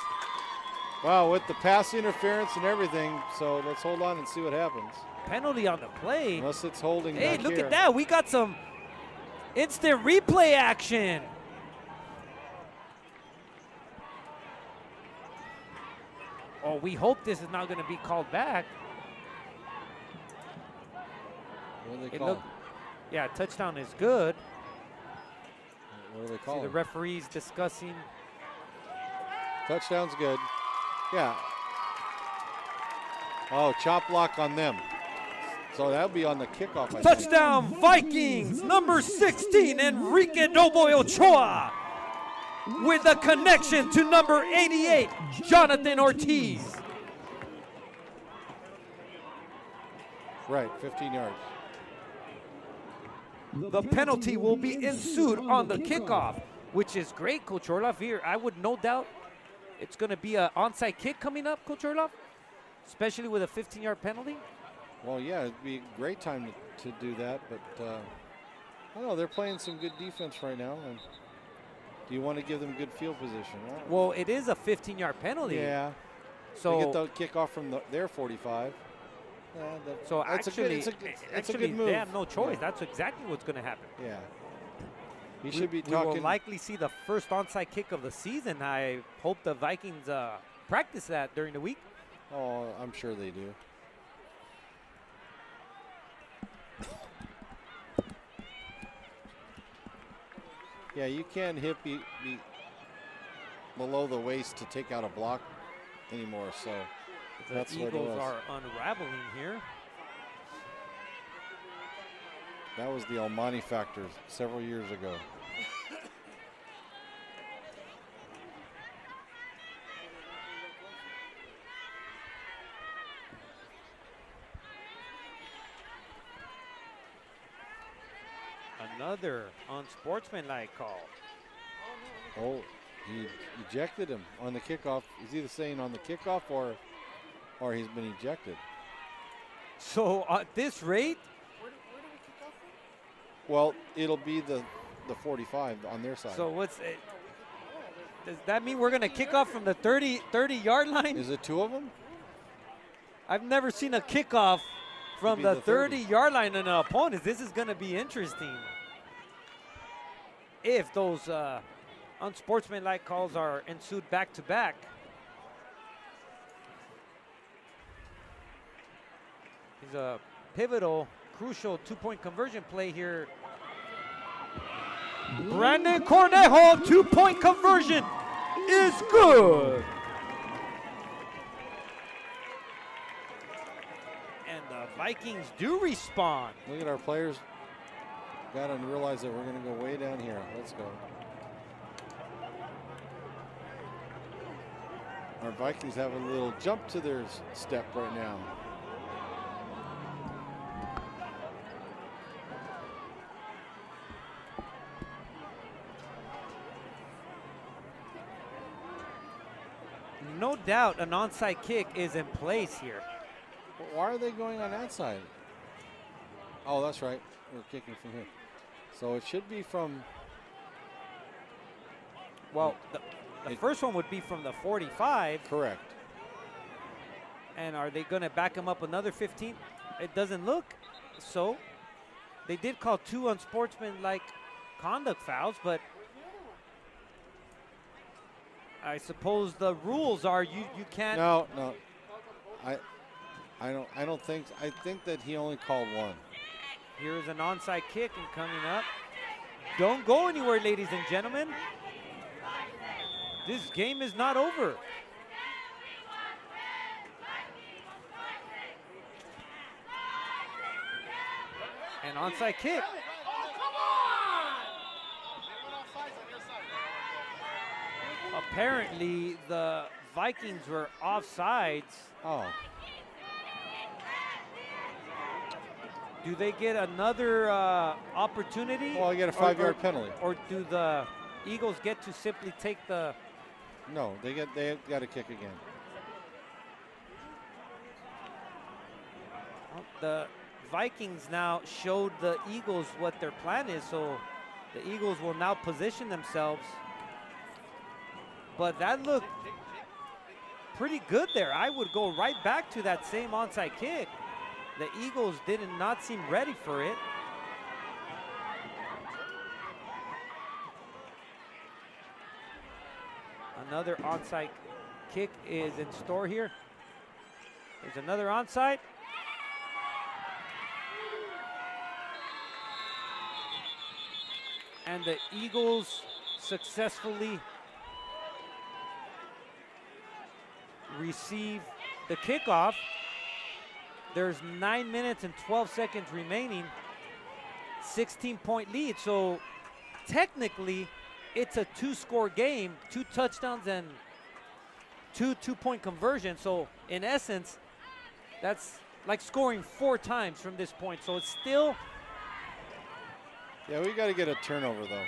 Wow, with the pass interference and everything, so let's hold on and see what happens. Penalty on the play. Unless it's holding Hey, back look here. at that. We got some instant replay action. Oh, we hope this is not going to be called back. What do they It call look, yeah, touchdown is good. What do they See call the it? referees discussing. Touchdown's good. Yeah. Oh, chop block on them. So that'll be on the kickoff, I think. Touchdown Vikings, number 16, Enrique Doughboy Ochoa, with a connection to number 88, Jonathan Ortiz. Right, 15 yards. The penalty will be ensued on the kickoff. which is great, Coach Orloff. Here, I would no doubt it's going to be an onside kick coming up, Coach Orloff, especially with a 15-yard penalty. Well, yeah, it'd be a great time to do that, but I don't know, they're playing some good defense right now. And do you want to give them good field position? Well, it is a 15-yard penalty. Yeah. So they get the kickoff from their 45. Yeah, so it's actually, a good move. they have no choice. Yeah. That's exactly what's going to happen. Yeah. He should be We talking. will likely see the first onside kick of the season. I hope the Vikings practice that during the week. Oh, I'm sure they do. Yeah, you can't hip be below the waist to take out a block anymore. So The that's what it Eagles was. are unraveling here. That was the Almani factor several years ago. Another unsportsmanlike call. Oh, he ejected him on the kickoff. He's either saying on the kickoff or he's been ejected. So at this rate, Where do we kick off from? Well, it'll be the 45 on their side. so what's it? Does that mean we're going to kick off from the 30-yard line? Is it two of them? I've never seen a kickoff from be the the 30. 30-yard line in an opponent. This is going to be interesting. If those unsportsmanlike calls are ensued back-to-back. It's a pivotal, crucial two-point conversion play here. Brandon Cornejo, two-point conversion is good. And the Vikings do respond. Look at our players. Got to realize that we're going to go way down here. Let's go. Our Vikings have a little jump to their step right now. No doubt an onside kick is in place here. But why are they going on that side? Oh, that's right. We're kicking from here. So it should be from. Well, the first one would be from the 45. Correct. And are they going to back him up another 15? It doesn't look so. They did call two unsportsmanlike conduct fouls, but I suppose the rules are you can't. No. I don't think. I think that he only called one. Here's an onside kick and coming up. Don't go anywhere, ladies and gentlemen. This game is not over. An onside kick. Apparently, the Vikings were offsides. Oh. Do they get another opportunity? Well, I get a 5-yard penalty. Or do the Eagles get to simply take the? No, they got to kick again. Well, the Vikings now showed the Eagles what their plan is, so the Eagles will now position themselves. But that looked pretty good there. I would go right back to that same onside kick. The Eagles did not seem ready for it. Another onside kick is in store here. There's another onside. And the Eagles successfully receive the kickoff. There's 9 minutes and 12 seconds remaining. 16-point lead. So technically, it's a two-score game, 2 touchdowns and 2 two-point conversions. So in essence, that's like scoring 4 times from this point. So it's still. Yeah, we got to get a turnover though.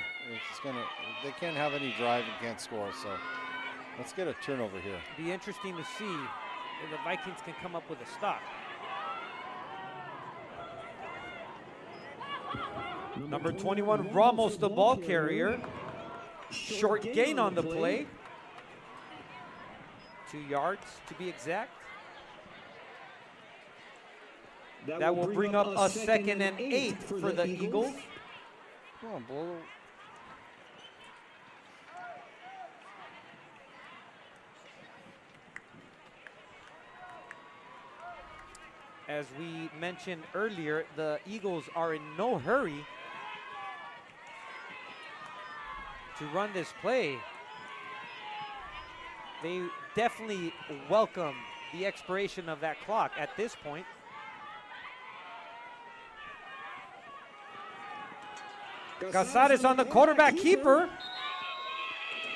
They can't have any drive and can't score. So let's get a turnover here. Be interesting to see if the Vikings can come up with a stop. Number 21, Ramos, the ball carrier. Short gain on the play. 2 yards to be exact. That will bring up a 2nd and 8 for the Eagles. Come on, Bull. As we mentioned earlier, the Eagles are in no hurry to run this play. They definitely welcome the expiration of that clock at this point. Casares on the quarterback keeper.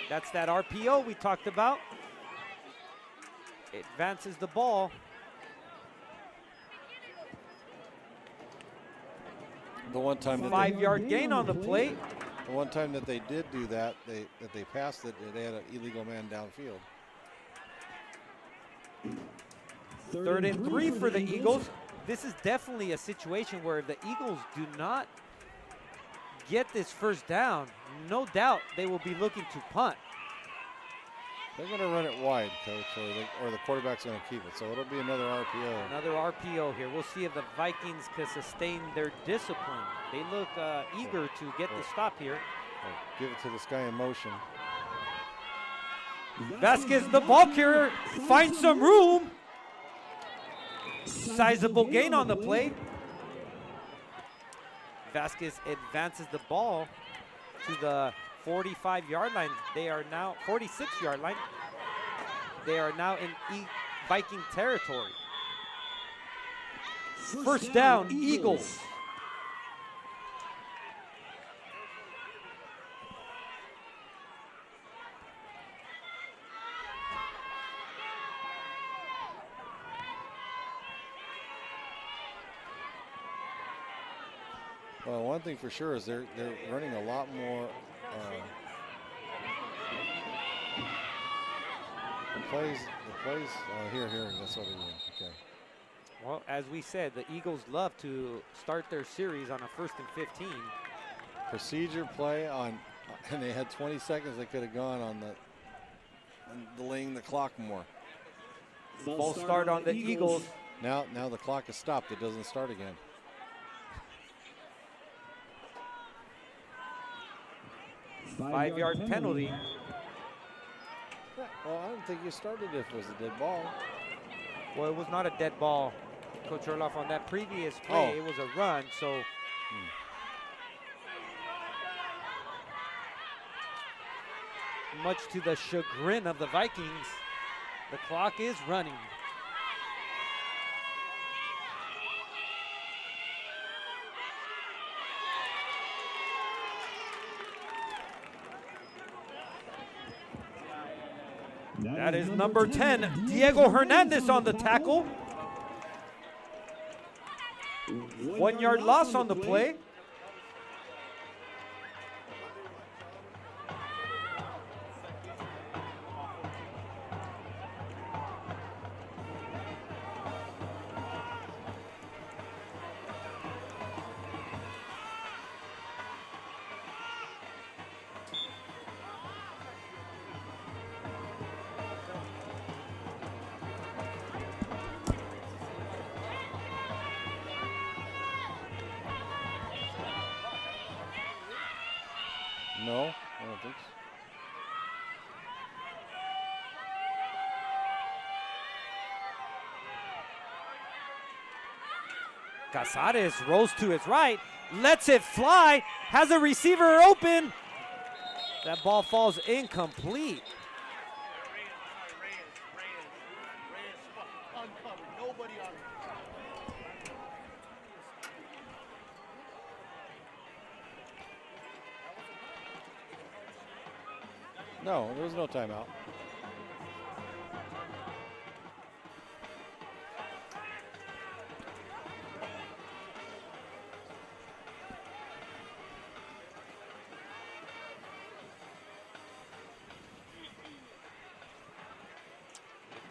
That's that RPO we talked about. It advances the ball. The one time that 5-yard gain on the play. The one time that they did do that, they passed it, they had an illegal man downfield. 3rd and 3 for the Eagles. This is definitely a situation where if the Eagles do not get this first down, no doubt they will be looking to punt. They're going to run it wide, Coach, or the quarterback's going to keep it. So it'll be another RPO. Another RPO here. We'll see if the Vikings can sustain their discipline. They look eager to get the stop here. Give it to this guy in motion. Vasquez, the ball carrier, finds some room. Sizable gain on the play. Vasquez advances the ball to the 45-yard line. They are now 46-yard line. They are now in Viking territory. First down, Eagles. Well, one thing for sure is they're running a lot more the plays. Here. That's what it is. Okay. Well, as we said, the Eagles love to start their series on a 1st and 15. Procedure play on, and they had 20 seconds. They could have gone on delaying the clock more. False start on the Eagles. Now the clock is stopped. It doesn't start again. Five-yard penalty. Well, I don't think you started if it was a dead ball. Well, it was not a dead ball, Coach Orloff. On that previous play, It was a run, so. Much to the chagrin of the Vikings, the clock is running. That is number 10, Diego Hernandez on the tackle. 1 yard loss on the play. No, I don't think so. Casares rolls to his right, lets it fly, has a receiver open. That ball falls incomplete. No, there was no timeout.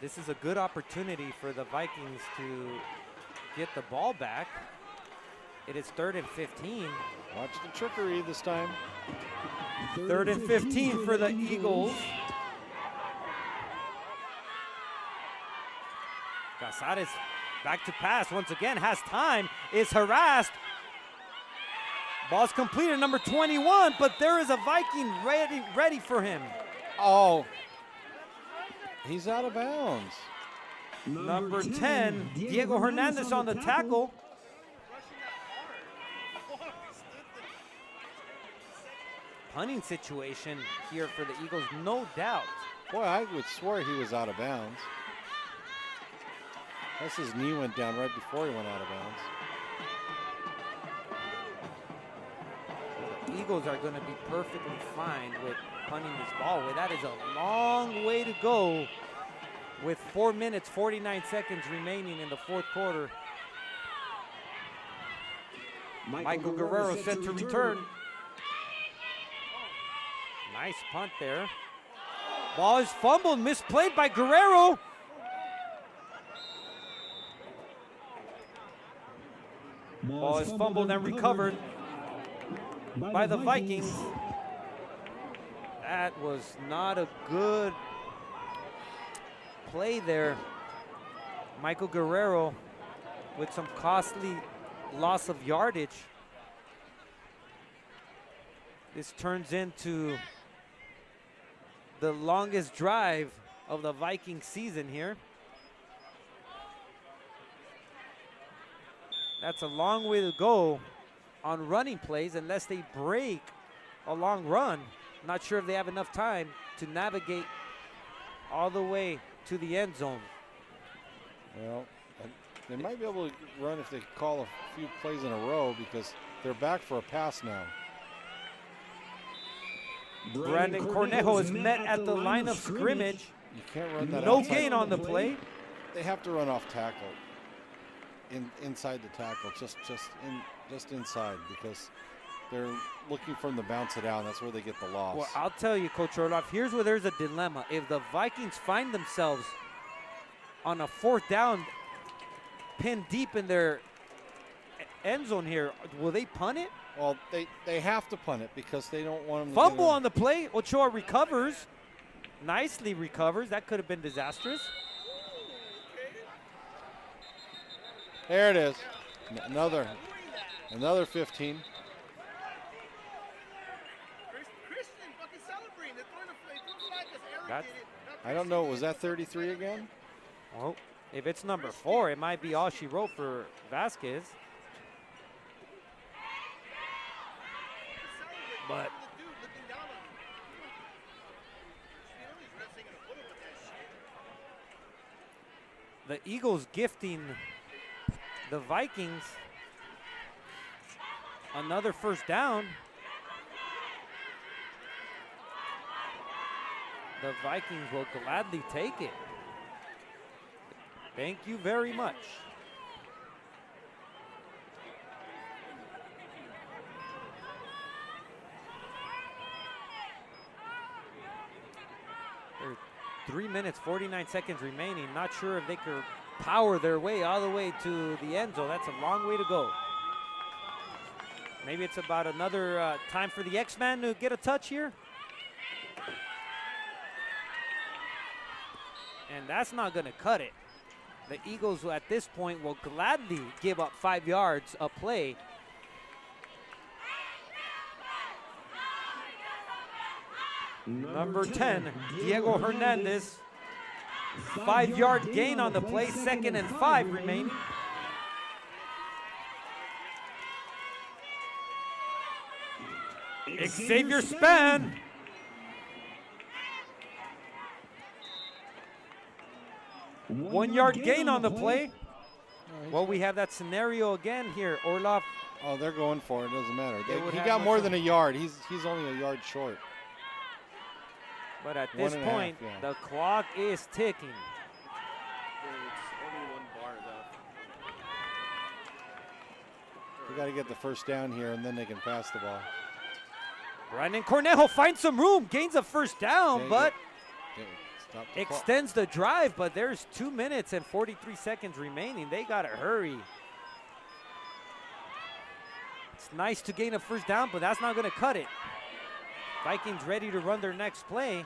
This is a good opportunity for the Vikings to get the ball back. It is 3rd and 15. Watch the trickery this time. 3rd and 15 for the Eagles. Casares back to pass once again, has time, is harassed. Ball's completed, number 21, but there is a Viking ready for him. Oh, he's out of bounds. Number 10, Diego Hernandez on the tackle. Punting situation here for the Eagles, no doubt. Boy, I would swear he was out of bounds. Unless his knee went down right before he went out of bounds. The Eagles are going to be perfectly fine with punting this ball away. That is a long way to go with 4 minutes, 49 seconds remaining in the 4th quarter. Michael Guerrero set to return. Nice punt there. Ball is fumbled, misplayed by Guerrero. Ball is fumbled and recovered by the Vikings. That was not a good play there. Michael Guerrero with some costly loss of yardage. This turns into the longest drive of the Viking season here. That's a long way to go on running plays unless they break a long run. Not sure if they have enough time to navigate all the way to the end zone. Well, they might be able to run if they call a few plays in a row because they're back for a pass now. Brandon Cornejo is met at the line of scrimmage. You can't run that No outside. gain on the play. They have to run off tackle. Inside the tackle, just inside, because they're looking for them to bounce it out. That's where they get the loss. Well, I'll tell you, Coach Orloff, here's where there's a dilemma. If the Vikings find themselves on a 4th down, pinned deep in their end zone here, will they punt it? Well, they have to punt it because they don't want them to Fumble on the play. Ochoa recovers. Nicely recovers. That could have been disastrous. There it is. Another 15. I don't know. Was that 33 again? Well, if it's number 4, it might be all she wrote for Vasquez. But the Eagles gifting the Vikings another 1st down. The Vikings will gladly take it. Thank you very much. There are 3 minutes, 49 seconds remaining. Not sure if they could power their way all the way to the end zone. That's a long way to go. Maybe it's about another time for the X-Man to get a touch here. And that's not going to cut it. The Eagles at this point will gladly give up 5 yards a play. Number 10, Diego Hernandez. 5-yard gain on the play, 2nd and 5 remaining. Xavier Span. One-yard gain on the play. Well, we have that scenario again here. Orloff. Oh, they're going for it. Doesn't matter. would He have got no more time. than a yard. He's only a yard short. But at 1.5, this point, yeah. the clock is ticking. It's only 1 bar left. We got to get the 1st down here, and then they can pass the ball. Brandon Cornejo finds some room, gains a 1st down, Okay, but Stop the clock. extends the drive, but there's 2 minutes and 43 seconds remaining. They got to hurry. It's nice to gain a first down, but that's not going to cut it. Vikings ready to run their next play.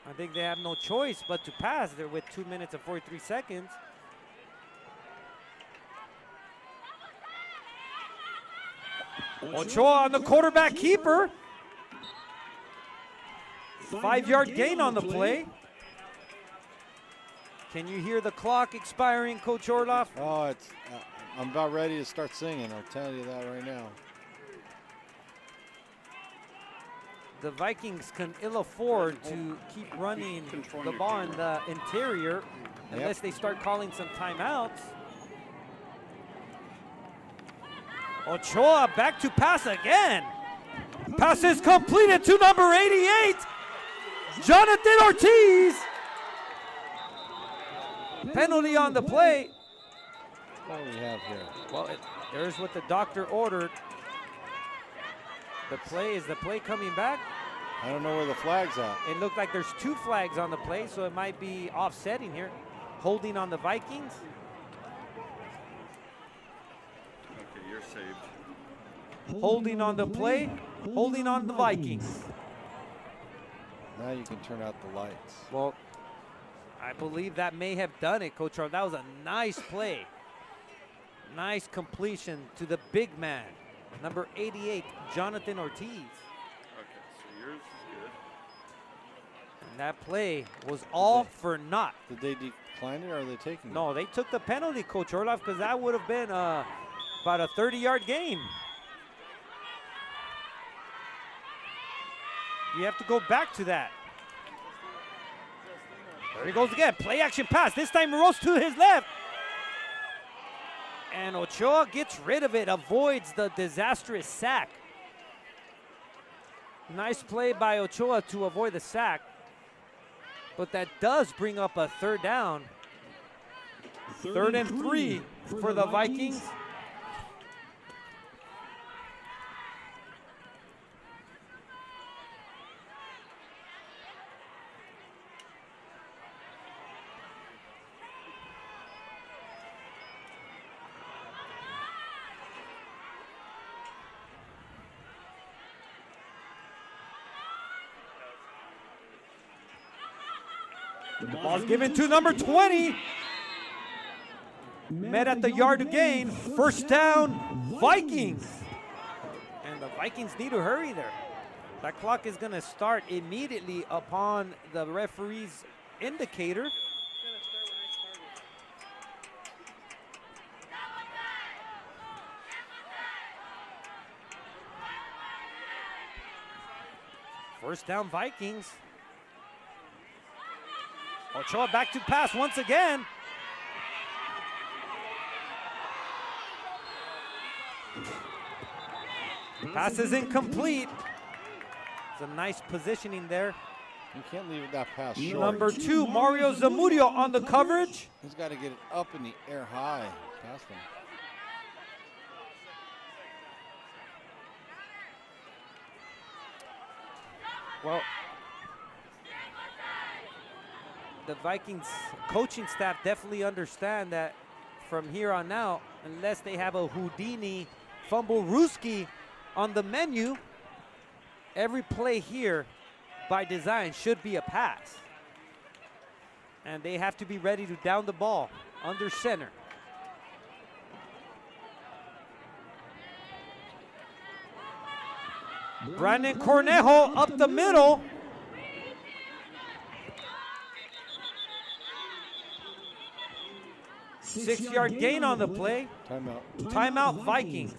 I think they have no choice but to pass. They're with 2 minutes and 43 seconds. Ochoa on the quarterback keeper. 5-yard gain on the play. Can you hear the clock expiring, Coach Orloff? Oh, it's. I'm about ready to start singing. I'll tell you that right now. The Vikings can ill afford to keep running the ball in the interior unless they start calling some timeouts. Ochoa back to pass again. Pass is completed to number 88, Jonathan Ortiz. Penalty on the play. What do we have here? Well, there's what the doctor ordered. Is the play coming back? I don't know where the flag's at. It looked like there's 2 flags on the play, so it might be offsetting here. Holding on the Vikings. Okay, you're saved. Holding on the play. Holding on the Vikings. Now you can turn out the lights. Well, I believe that may have done it, Coach Charles. That was a nice play. Nice completion to the big man. Number 88, Jonathan Ortiz. Okay, so yours is good. And that play was all for naught. Did they decline it or are they taking it? No, they took the penalty, Coach Orloff, because that would have been about a 30-yard gain. You have to go back to that. There he goes again. Play action pass. This time Rose to his left. And Ochoa gets rid of it, avoids the disastrous sack. Nice play by Ochoa to avoid the sack. But that does bring up a third down. 3rd and 3 for the Vikings. The ball's given to number 20. Met at the yard to gain. First down, Vikings. And the Vikings need to hurry there. That clock is going to start immediately upon the referee's indicator. First down, Vikings. Ochoa back to pass once again. Pass is incomplete. It's a nice positioning there. You can't leave that pass short. Number 2, Mario Zamudio on the coverage. He's got to get it up in the air high. Past him. Well, the Vikings coaching staff definitely understand that from here on out, unless they have a Houdini fumble-rooski on the menu, every play here by design should be a pass. And they have to be ready to down the ball under center. Brandon Cornejo up the middle. Six-yard gain on the play. Timeout. Timeout, Vikings.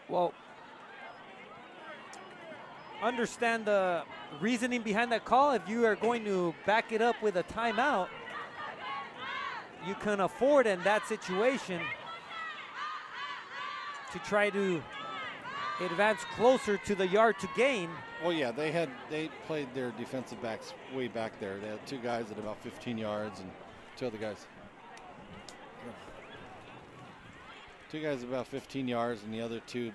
Well, understand the reasoning behind that call. If you are going to back it up with a timeout, you can afford in that situation to try to advance closer to the yard to gain. Well, yeah, they played their defensive backs way back there. They had 2 guys at about 15 yards and 2 other guys. 2 guys about 15 yards and the other 2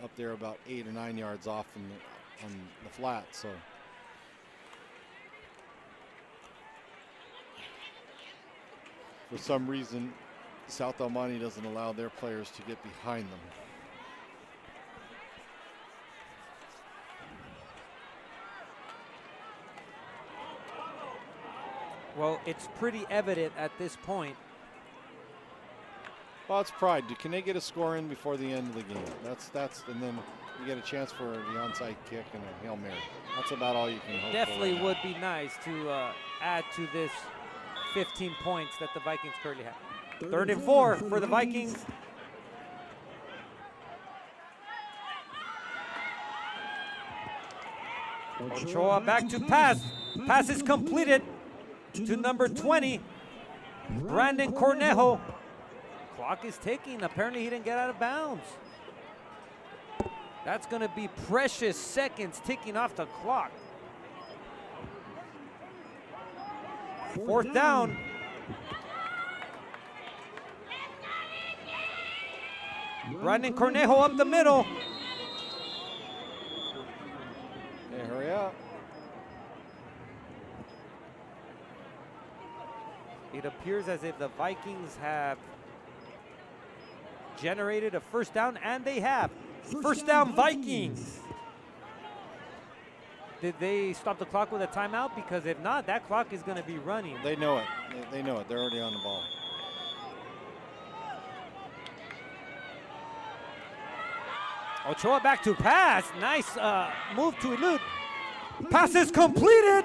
up there about 8 or 9 yards off the flat. So for some reason, South El Monte doesn't allow their players to get behind them. Well, it's pretty evident at this point. Well, it's pride. Can they get a score in before the end of the game? And then you get a chance for the onside kick and a Hail Mary. That's about all you can hope for. Definitely would be nice to add to this 15 points that the Vikings currently have. 3rd and 4 for the Vikings. Ochoa back to pass. Pass is completed to number 20, Brandon Cornejo. Clock is ticking. Apparently he didn't get out of bounds. That's going to be precious seconds ticking off the clock. 4th down. Brandon Cornejo up the middle. Okay, hurry up. It appears as if the Vikings have generated a 1st down, and they have. 1st down, Vikings. Did they stop the clock with a timeout? Because if not, that clock is going to be running. They know it. They know it. They're already on the ball. Ochoa back to pass. Nice move to elude. Pass is completed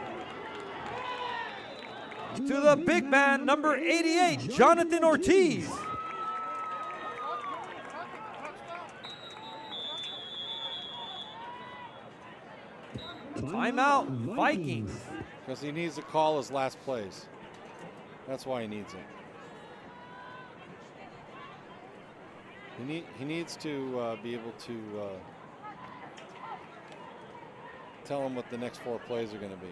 to the big man, number 88, Jonathan Ortiz. Timeout, Vikings. Because he needs to call his last plays. That's why he needs it. He needs to be able to tell him what the next 4 plays are going to be.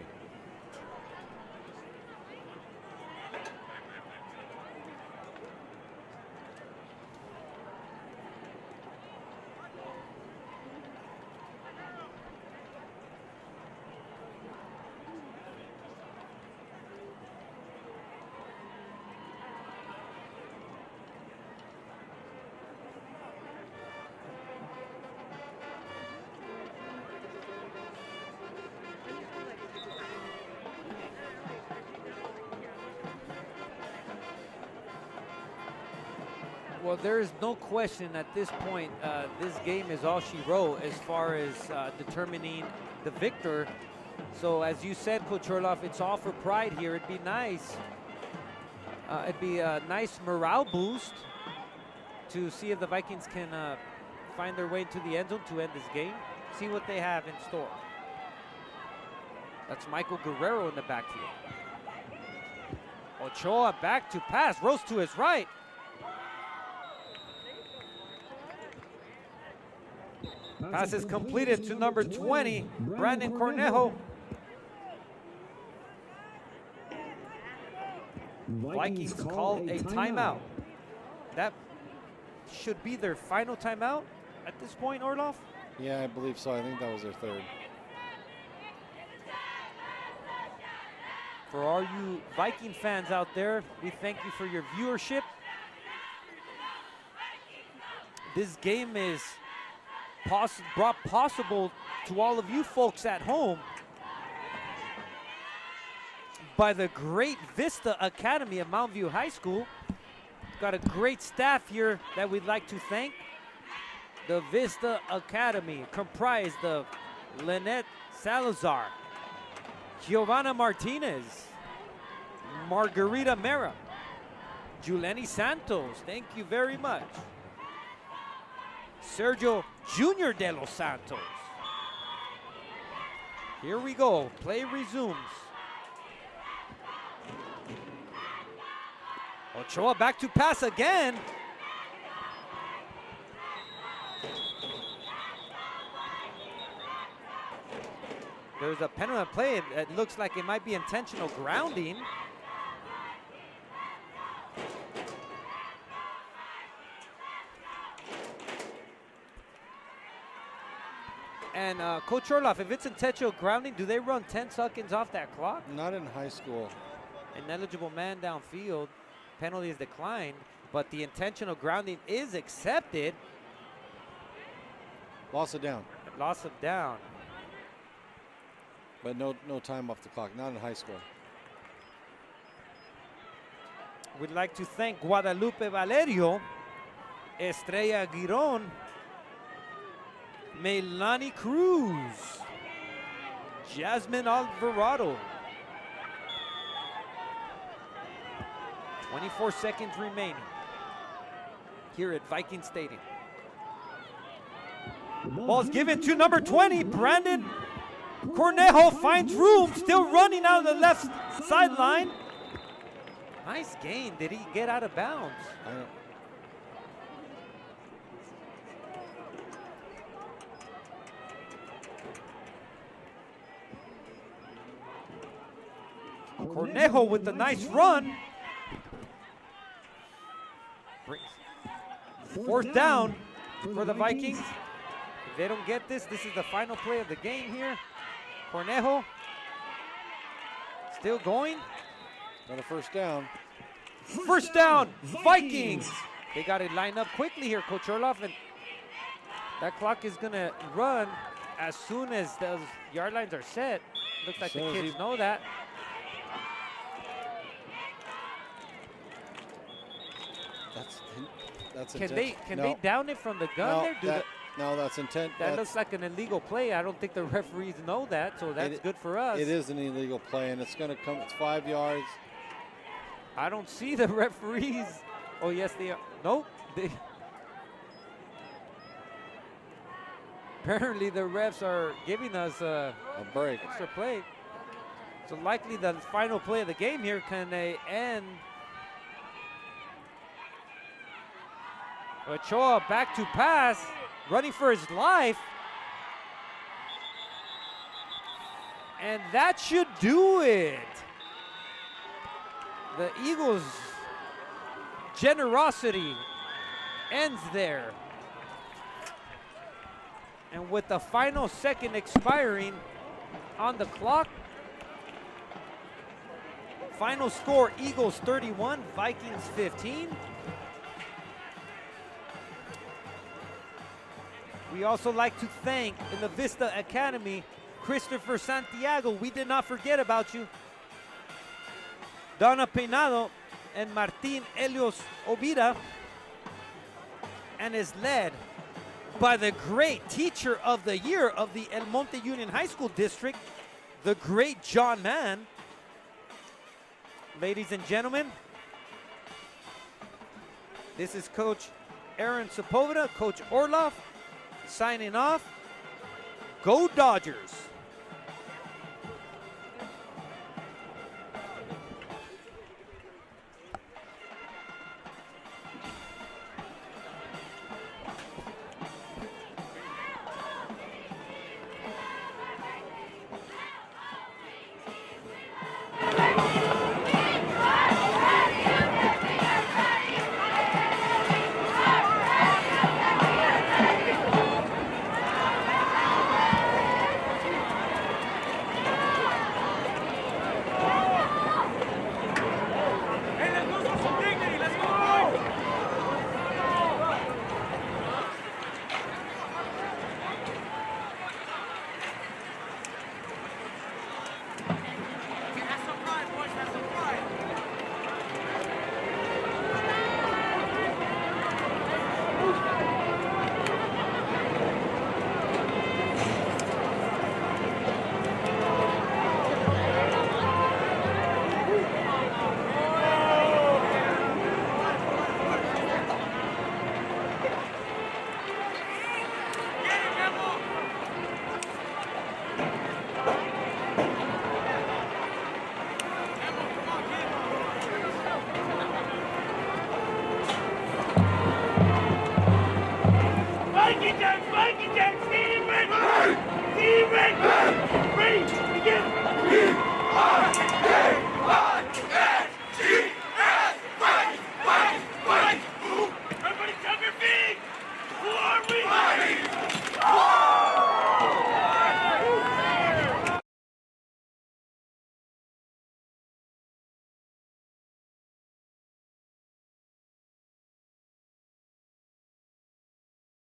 Well, there is no question at this point, this game is all she wrote as far as determining the victor. So as you said, Coach Orloff, it's all for pride here. It'd be nice. It'd be a nice morale boost to see if the Vikings can find their way into the end zone to end this game. See what they have in store. That's Michael Guerrero in the backfield. Ochoa back to pass, rose to his right. Pass is completed to number 20, Brandon Cornejo. Vikings call a timeout. That should be their final timeout at this point, Orloff? Yeah, I believe so. I think that was their 3rd. For all you Viking fans out there, we thank you for your viewership. This game is brought possible to all of you folks at home by the great Vista Academy of Mountain View High School. Got a great staff here that we'd like to thank. The Vista Academy, comprised of Lynette Salazar, Giovanna Martinez, Margarita Mera, Juleni Santos, thank you very much. Sergio Junior de los Santos. Here we go, play resumes. Ochoa back to pass again. There's a penalty play. It looks like it might be intentional grounding. And Coach Orloff, if it's intentional grounding, do they run 10 seconds off that clock? Not in high school. An eligible man downfield, penalty is declined, but the intentional grounding is accepted. Loss of down. Loss of down. But no time off the clock, not in high school. We'd like to thank Guadalupe Valerio, Estrella Giron, Melanie Cruz, Jasmine Alvarado. 24 seconds remaining here at Viking Stadium. Ball's given to number 20, Brandon Cornejo finds room, still running out of the left sideline. Nice gain. Did he get out of bounds? Cornejo with a nice run. Fourth down for the Vikings. If they don't get this, this is the final play of the game here. Cornejo still going. Got a first down. First down, Vikings. They got it lined up quickly here, Coach Orloff, and that clock is going to run as soon as those yard lines are set. Looks like the kids know that. That's Can they down it from the gun there? No, that's intent. That looks like an illegal play. I don't think the referees know that, so that's good for us. It is an illegal play, and it's going to come. It's 5 yards. I don't see the referees. Oh, yes, they are. Nope. Apparently, the refs are giving us a break. Extra play. So likely the final play of the game here. Can they end? Ochoa back to pass, running for his life. And that should do it. The Eagles' generosity ends there. And with the final second expiring on the clock, final score, Eagles 31, Vikings 15. We also like to thank in the Vista Academy, Christopher Santiago. We did not forget about you. Donna Peinado and Martin Elios Ovida, and is led by the great teacher of the year of the El Monte Union High School District, the great John Mann. Ladies and gentlemen, this is Coach Aaron Sepulveda, Coach Orloff, signing off. Go Dodgers!